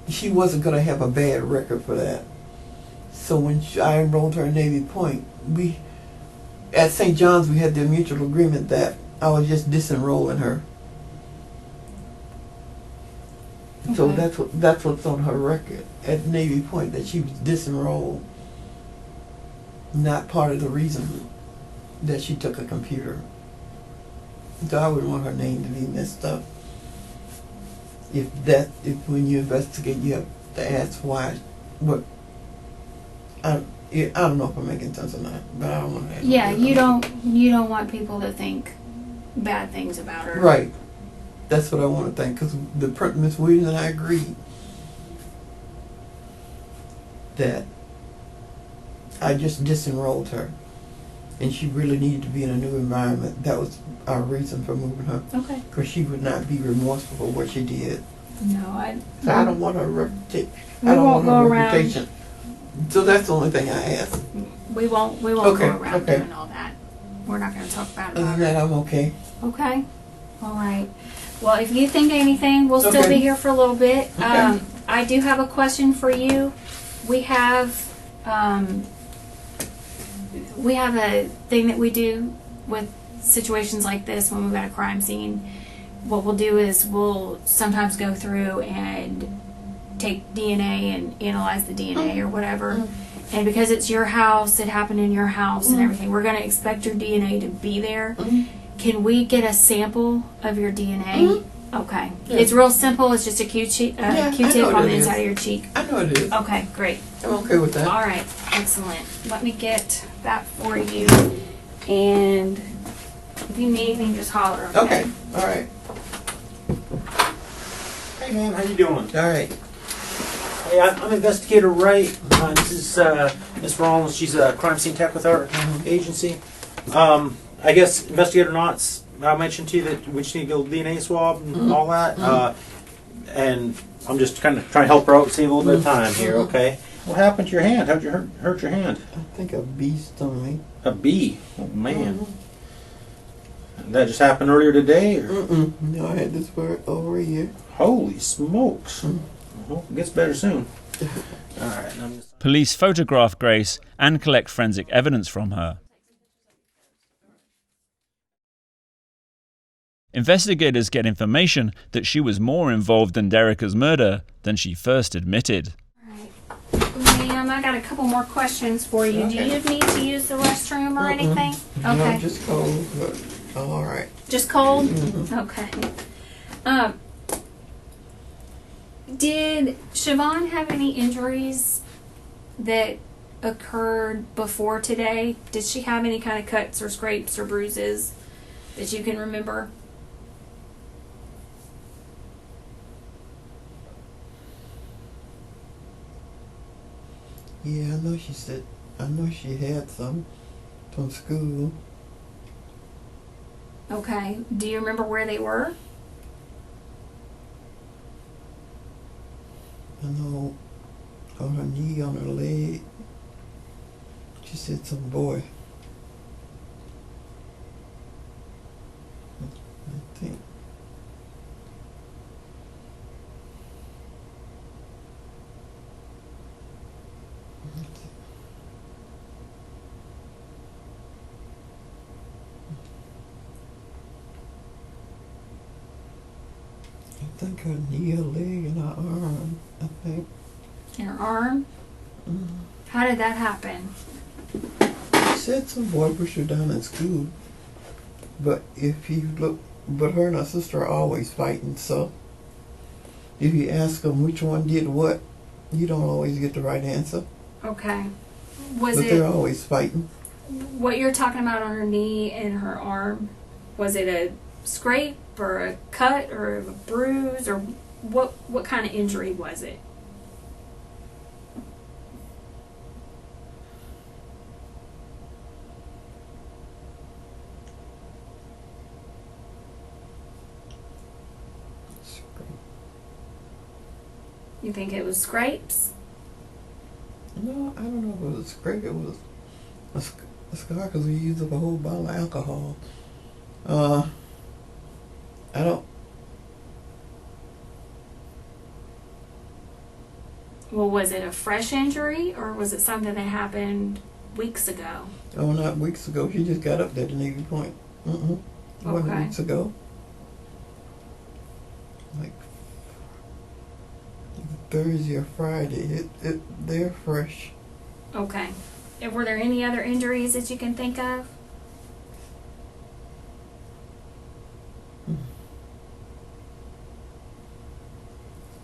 Speaker 3: she wasn't going to have a bad record for that. So when I enrolled her in Navy Point, at St. John's we had the mutual agreement that I was just disenrolling her. So
Speaker 2: Okay.
Speaker 3: that's what's on her record at Navy Point, that she was disenrolled. Not part of the reason that she took a computer. So I wouldn't want her name to be messed up. If when you investigate, you have to ask why. I don't know if I'm making sense or not, but I don't want to.
Speaker 2: Yeah, you don't want people to think bad things about her.
Speaker 3: Right. That's what I want to think, because Miss Williams and I agreed that I just disenrolled her, and she really needed to be in a new environment. That was our reason for moving her,
Speaker 2: Okay.
Speaker 3: because she would not be remorseful for what she did.
Speaker 2: No,
Speaker 3: So I don't want her reputation.
Speaker 2: We
Speaker 3: I don't
Speaker 2: won't
Speaker 3: want her
Speaker 2: go around.
Speaker 3: reputation. So that's the only thing I ask.
Speaker 2: We won't
Speaker 3: Okay,
Speaker 2: go around
Speaker 3: okay.
Speaker 2: doing all that. We're not going to talk bad
Speaker 3: Other
Speaker 2: about
Speaker 3: than
Speaker 2: her.
Speaker 3: that, I'm okay.
Speaker 2: Okay. All right. Well, if you think of anything, we'll still
Speaker 3: Okay.
Speaker 2: be here for a little bit.
Speaker 3: Okay.
Speaker 2: I do have a question for you. We have a thing that we do with situations like this when we've got a crime scene. What we'll do is we'll sometimes go through and take DNA and analyze the DNA or whatever. And because it's your house, it happened in your house and everything, we're going to expect your DNA to be there. Can we get a sample of your DNA? Okay.
Speaker 3: Yeah.
Speaker 2: It's real simple. It's just a Q-tip
Speaker 3: I know
Speaker 2: on
Speaker 3: what
Speaker 2: the
Speaker 3: it is.
Speaker 2: inside of your cheek.
Speaker 3: I know it is.
Speaker 2: Okay, great.
Speaker 3: I'm okay with that.
Speaker 2: All right, excellent. Let me get that for you. And if you need anything, just holler.
Speaker 3: Okay. All right.
Speaker 5: Hey man, how you doing?
Speaker 3: All right.
Speaker 5: Hey, I'm Investigator Wright. This is Miss Rollins. She's a crime scene tech with our agency. I guess Investigator Knotts, I mentioned to you that we just need to go DNA swab and all that. And I'm just kind of trying to help her out and save a little bit of time here, okay? What happened to your hand? How'd you hurt your hand?
Speaker 3: I think a bee stung me.
Speaker 5: A bee? Oh man. That just happened earlier today? Or?
Speaker 3: No, I had this for over a year.
Speaker 5: Holy smokes. Well, it gets better soon. All right.
Speaker 1: Police photograph Grace and collect forensic evidence from her. Investigators get information that she was more involved in Dericka's murder than she first admitted.
Speaker 2: All right. Jim, I got a couple more questions for you. Do
Speaker 3: Okay.
Speaker 2: you need to use the restroom or
Speaker 3: Mm-mm.
Speaker 2: anything?
Speaker 3: No,
Speaker 2: Okay.
Speaker 3: just cold, but all right.
Speaker 2: Just cold?
Speaker 3: Mhm.
Speaker 2: Okay. Did Siobhan have any injuries that occurred before today? Did she have any kind of cuts or scrapes or bruises that you can remember?
Speaker 3: Yeah, I know she said. I know she had some from school.
Speaker 2: Okay. Do you remember where they were?
Speaker 3: I know on her knee, on her leg. She said some boy. I think. I think her knee, her leg, and her arm. I think.
Speaker 2: In her arm?
Speaker 3: Mhm.
Speaker 2: How did that happen?
Speaker 3: She said some boy pushed her down in school. But if you look, but her and her sister are always fighting. So if you ask them which one did what, you don't always get the right answer.
Speaker 2: Okay. Was
Speaker 3: But they're
Speaker 2: it
Speaker 3: always fighting.
Speaker 2: what you're talking about on her knee and her arm? Was it a scrape or a cut or a bruise or what kind of injury was it? You think it was scrapes?
Speaker 3: No, I don't know if it was a scrape. It was a scar because we used up a whole bottle of alcohol. I don't.
Speaker 2: Well, was it a fresh injury or was it something that happened weeks ago?
Speaker 3: Oh, not weeks ago. She just got up there to Navy Point. It wasn't
Speaker 2: Okay.
Speaker 3: weeks ago. Like Thursday or Friday. They're fresh.
Speaker 2: Okay. And were there any other injuries that you can think of?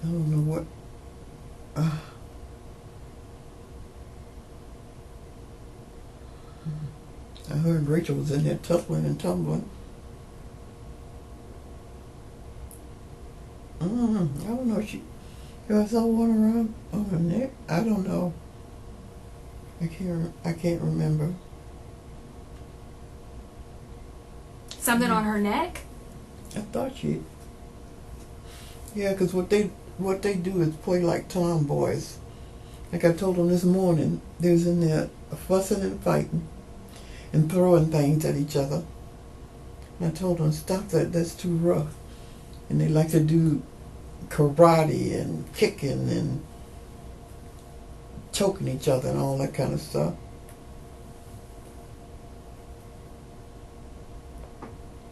Speaker 3: I don't know what. I heard Rachel was in there tumbling and tumbling. I don't know. She got someone around on her neck. I don't know. I can't remember.
Speaker 2: Something on her neck?
Speaker 3: I thought she. Yeah, 'cause what they do is play like tomboys. Like I told them this morning, they was in there fussing and fighting and throwing things at each other. And I told them, stop that. That's too rough. And they like to do karate and kicking and choking each other and all that kind of stuff.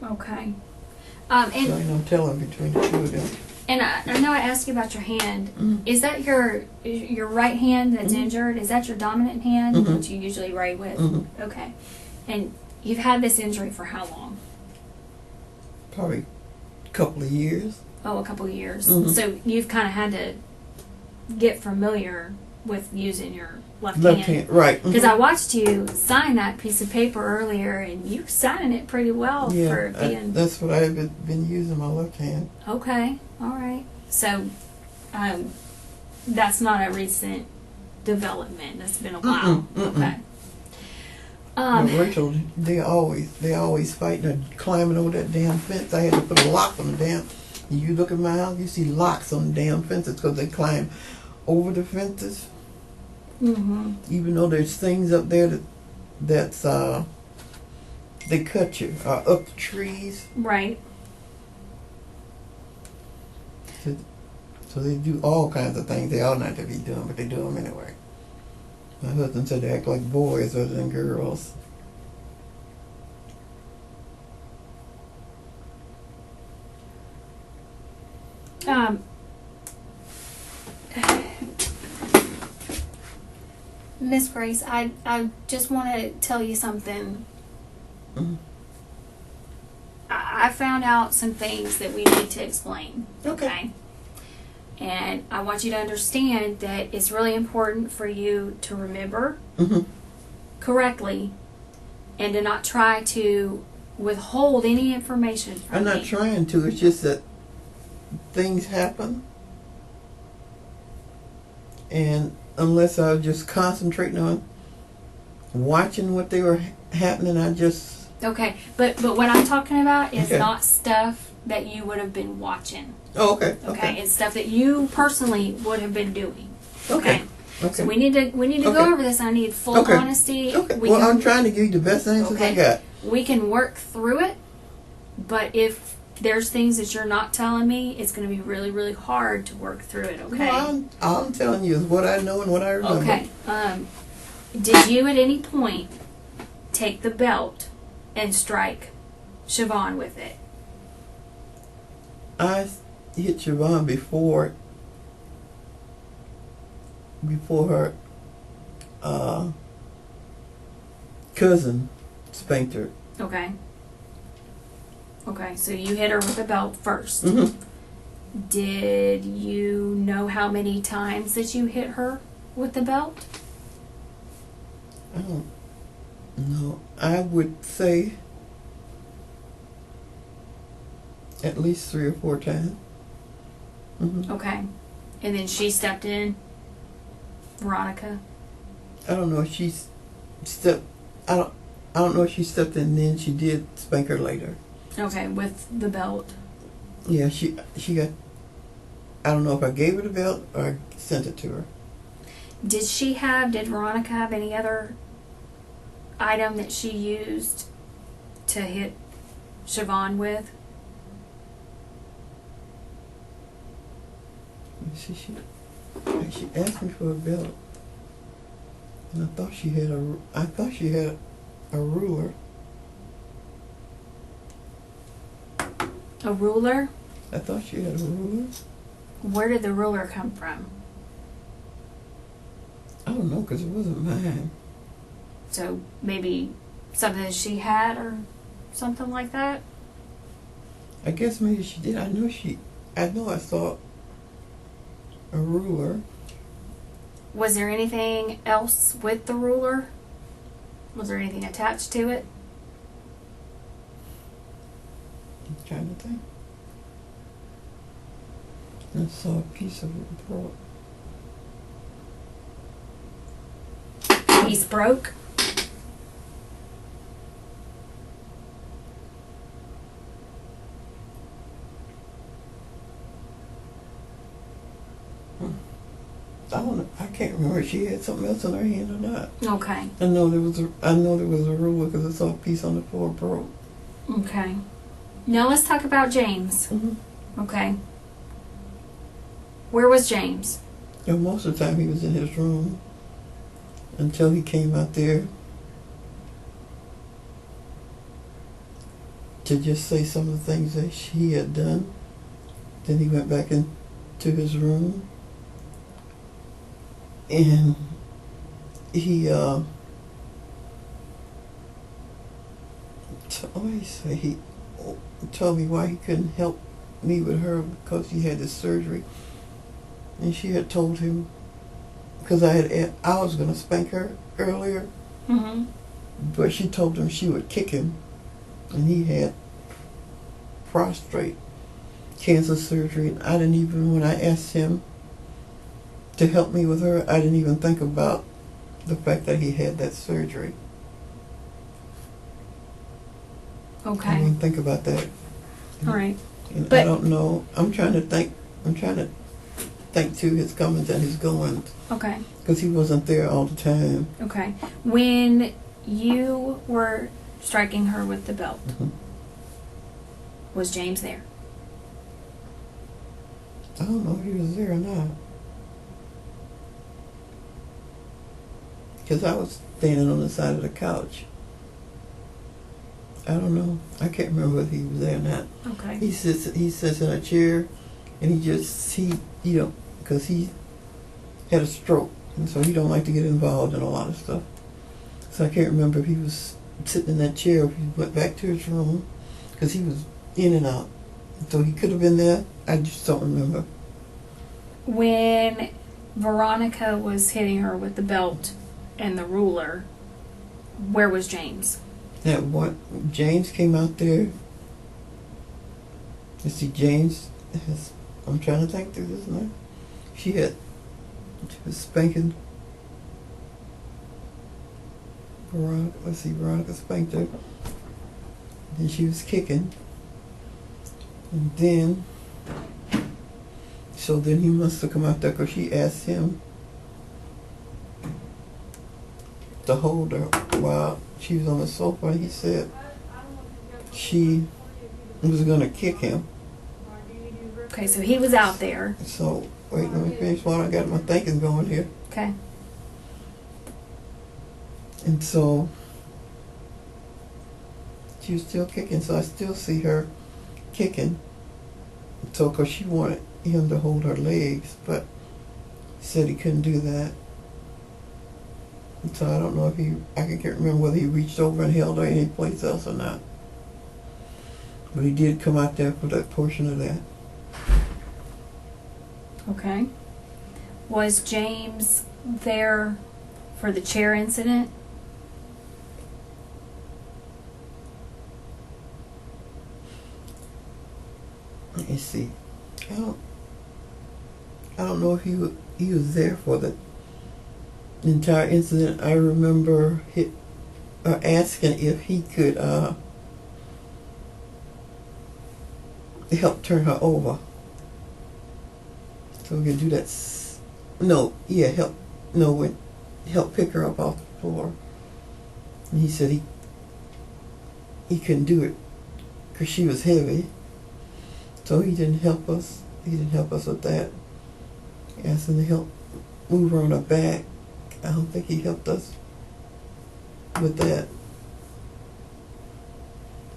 Speaker 2: Okay.
Speaker 3: So ain't no telling between the two of them.
Speaker 2: And I know I asked you about your hand.
Speaker 3: Mhm.
Speaker 2: Is that your right hand that's
Speaker 3: Mhm.
Speaker 2: injured? Is that your dominant hand,
Speaker 3: Mhm.
Speaker 2: which you usually write with?
Speaker 3: Mhm.
Speaker 2: Okay. And you've had this injury for how long?
Speaker 3: Probably a couple of years.
Speaker 2: Oh, a couple of years.
Speaker 3: Mhm.
Speaker 2: So you've kind of had to get familiar with using your left
Speaker 3: Left hand, right.
Speaker 2: Because I watched you sign that piece of paper earlier, and you signing it pretty well
Speaker 3: Yeah,
Speaker 2: for being.
Speaker 3: that's what I've been using, my left hand.
Speaker 2: Okay, all right. So, that's not a recent development. That's been a while.
Speaker 3: Mm-mm.
Speaker 2: Okay.
Speaker 3: Rachel, they always fighting and climbing over that damn fence. I had to put a lock on the damn. You look at my house, you see locks on the damn fences because they climb over the fences.
Speaker 2: Mm-hmm.
Speaker 3: Even though there's things up there that's they cut you up the trees.
Speaker 2: Right.
Speaker 3: So they do all kinds of things they ought not to be doing, but they do them anyway. My husband said they act like boys rather than girls.
Speaker 2: Miss Grace, I just want to tell you something.
Speaker 3: Mhm.
Speaker 2: I found out some things that we need to explain.
Speaker 3: Okay.
Speaker 2: And I want you to understand that it's really important for you to remember
Speaker 3: Mhm.
Speaker 2: correctly and to not try to withhold any information from
Speaker 3: I'm
Speaker 2: me.
Speaker 3: not trying to. It's just that things happen, and unless I was just concentrating on watching what they were happening, I just
Speaker 2: Okay, but what I'm talking about is
Speaker 3: Okay.
Speaker 2: not stuff that you would have been watching.
Speaker 3: okay.
Speaker 2: Okay, it's stuff that you personally would have been doing.
Speaker 3: Okay.
Speaker 2: So
Speaker 3: Okay.
Speaker 2: we need to
Speaker 3: Okay.
Speaker 2: go over this. I need full
Speaker 3: Okay.
Speaker 2: honesty.
Speaker 3: Okay.
Speaker 2: We
Speaker 3: Well,
Speaker 2: can,
Speaker 3: I'm trying to give you the best answers I
Speaker 2: Okay.
Speaker 3: got.
Speaker 2: we can work through it, but if there's things that you're not telling me, it's going to be really, really hard to work through it. Okay.
Speaker 3: Well, I'm telling you is what I know and what I remember.
Speaker 2: Okay. Did you at any point take the belt and strike Siobhan with it?
Speaker 3: I hit Siobhan before her cousin spanked her.
Speaker 2: Okay. Okay, so you hit her with the belt first.
Speaker 3: Mm-hmm.
Speaker 2: Did you know how many times that you hit her with the belt?
Speaker 3: I don't know. I would say at least 3 or 4 times. Mm-hmm.
Speaker 2: Okay. And then she stepped in, Veronica.
Speaker 3: I don't know if she stepped. I don't know if she stepped in. Then she did spank her later.
Speaker 2: Okay, with the belt.
Speaker 3: Yeah, she got. I don't know if I gave her the belt or I sent it to her.
Speaker 2: Did Veronica have any other item that she used to hit Siobhan with?
Speaker 3: She asked me for a belt, and I thought she had a ruler.
Speaker 2: A ruler?
Speaker 3: I thought she had a ruler.
Speaker 2: Where did the ruler come from?
Speaker 3: I don't know, because it wasn't mine.
Speaker 2: So maybe something that she had or something like that?
Speaker 3: I guess maybe she did. I know I saw a ruler.
Speaker 2: Was there anything else with the ruler? Was there anything attached to it?
Speaker 3: I'm trying to think. I saw a piece of it broke.
Speaker 2: Piece broke?
Speaker 3: I don't know. I can't remember if she had something else in her hand or not.
Speaker 2: Okay.
Speaker 3: I know there was a ruler because I saw a piece on the floor broke.
Speaker 2: Okay. Now let's talk about James.
Speaker 3: Mm-hmm.
Speaker 2: Okay. Where was James?
Speaker 3: You know, most of the time he was in his room until he came out there to just say some of the things that he had done. Then he went back into his room and he he told me why he couldn't help me with her because he had this surgery. And she had told him, because I was going to spank her earlier,
Speaker 2: Mm-hmm.
Speaker 3: but she told him she would kick him, and he had prostate cancer surgery. And I didn't even, when I asked him to help me with her, I didn't even think about the fact that he had that surgery. I
Speaker 2: Okay.
Speaker 3: didn't think about that.
Speaker 2: All right.
Speaker 3: And
Speaker 2: But-
Speaker 3: I don't know. I'm trying to think to his comings and his goings,
Speaker 2: Okay.
Speaker 3: because he wasn't there all the time.
Speaker 2: Okay. When you were striking her with the belt,
Speaker 3: Mhm.
Speaker 2: was James there?
Speaker 3: I don't know if he was there or not. Because I was standing on the side of the couch. I don't know. I can't remember whether he was there or not.
Speaker 2: Okay.
Speaker 3: He sits in a chair, and because he had a stroke. And so he don't like to get involved in a lot of stuff. So I can't remember if he was sitting in that chair or if he went back to his room, because he was in and out. So he could have been there. I just don't remember.
Speaker 2: When Veronica was hitting her with the belt and the ruler, where was James?
Speaker 3: That what James came out there. You see, James has. I'm trying to think through this now. She was spanking Veronica. Let's see, Veronica spanked her. Then she was kicking. And then, so then he must have come out there because she asked him to hold her while she was on the sofa. And he said she was going to kick him.
Speaker 2: Okay, so he was out there.
Speaker 3: So, wait, let me finish while I got my thinking going here.
Speaker 2: Okay.
Speaker 3: And so, she was still kicking, so I still see her kicking. So, because she wanted him to hold her legs, but he said he couldn't do that. And so I don't know if I can't remember whether he reached over and held her any place else or not. But he did come out there for that portion of that.
Speaker 2: Okay. Was James there for the chair incident?
Speaker 3: Let me see. I don't know if he was there for the entire incident. I remember asking if he could help turn her over. So we could do that. Help pick her up off the floor. And he said he couldn't do it because she was heavy. So he didn't help us. He didn't help us with that. He asked him to help move her on her back. I don't think he helped us with that.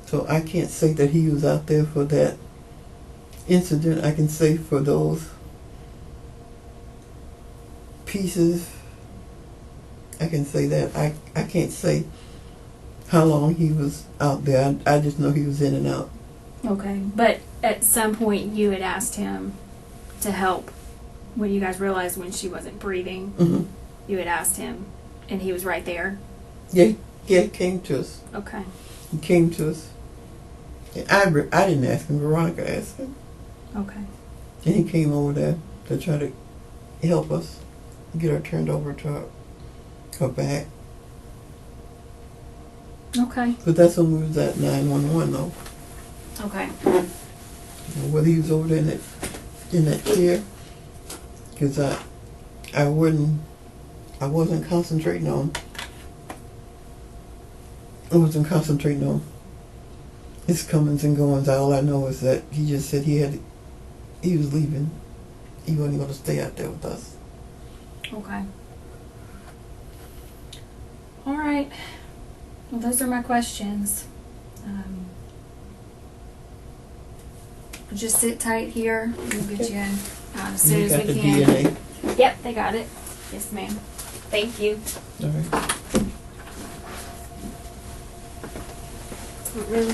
Speaker 3: So I can't say that he was out there for that incident. I can say for those pieces, I can say that. I can't say how long he was out there. I just know he was in and out.
Speaker 2: Okay, but at some point you had asked him to help when you guys realized when she wasn't breathing.
Speaker 3: Mm-hmm.
Speaker 2: You had asked him, and he was right there.
Speaker 3: Yeah, he came to us.
Speaker 2: Okay.
Speaker 3: He came to us. And I didn't ask him. Veronica asked him.
Speaker 2: Okay.
Speaker 3: And he came over there to try to help us get her turned over to her back.
Speaker 2: Okay.
Speaker 3: But that's when we was at 911 though.
Speaker 2: Okay.
Speaker 3: Whether he was over there in that chair, because I wasn't concentrating on. I wasn't concentrating on his comings and goings. All I know is that he just said he was leaving. He wasn't going to stay out there with us.
Speaker 2: Okay. All right. Well, those are my questions. Just sit tight here. We'll get you out as soon
Speaker 3: You
Speaker 2: as
Speaker 3: got
Speaker 2: we
Speaker 3: the
Speaker 2: can.
Speaker 3: DNA.
Speaker 2: Yep, they got it. Yes, ma'am. Thank you.
Speaker 3: All right.
Speaker 6: Really?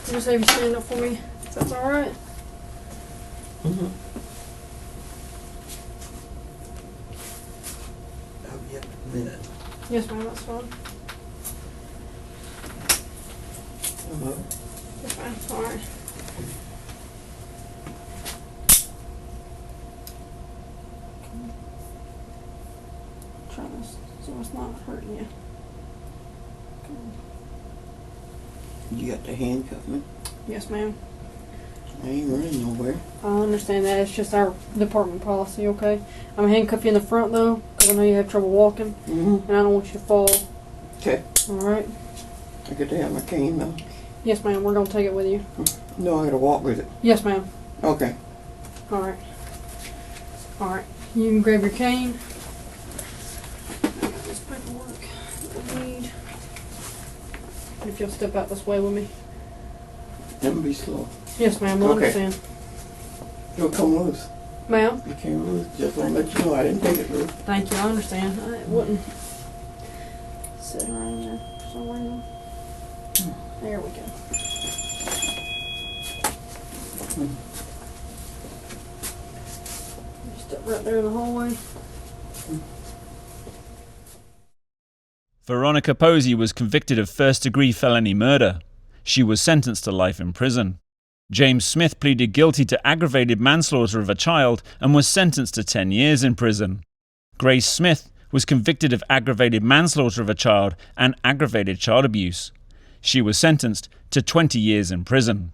Speaker 6: Just have you stand up for me, if that's alright.
Speaker 3: Mm-hmm. I'll be up in a minute.
Speaker 6: Yes, ma'am, that's fine. Yes, ma'am, alright. Try this so it's not hurting you.
Speaker 3: You got the handcuff me?
Speaker 6: Yes, ma'am.
Speaker 3: I ain't running nowhere.
Speaker 6: I understand that. It's just our department policy, okay? I'm gonna handcuff you in the front, though, because I know you have trouble walking,
Speaker 3: Mm-hmm.
Speaker 6: and I don't want you to fall.
Speaker 3: Okay.
Speaker 6: Alright?
Speaker 3: I got to have my cane though.
Speaker 6: Yes, ma'am. We're gonna take it with you.
Speaker 3: No, I got to walk with it.
Speaker 6: Yes, ma'am.
Speaker 3: Okay.
Speaker 6: Alright. Alright. You can grab your cane. I got this paperwork that we need. If you'll step out this way with me.
Speaker 3: Let me be slow.
Speaker 6: Yes, ma'am. We'll
Speaker 3: Okay.
Speaker 6: understand.
Speaker 3: It'll come loose.
Speaker 6: Ma'am,
Speaker 3: You can't lose. Just want to let you know I didn't take it, Ruth.
Speaker 6: thank you. I understand. I wouldn't sit right in there for some reason. There we go. Step right there in the hallway.
Speaker 1: Veronica Posey was convicted of first-degree felony murder. She was sentenced to life in prison. James Smith pleaded guilty to aggravated manslaughter of a child and was sentenced to 10 years in prison. Grace Smith was convicted of aggravated manslaughter of a child and aggravated child abuse. She was sentenced to 20 years in prison.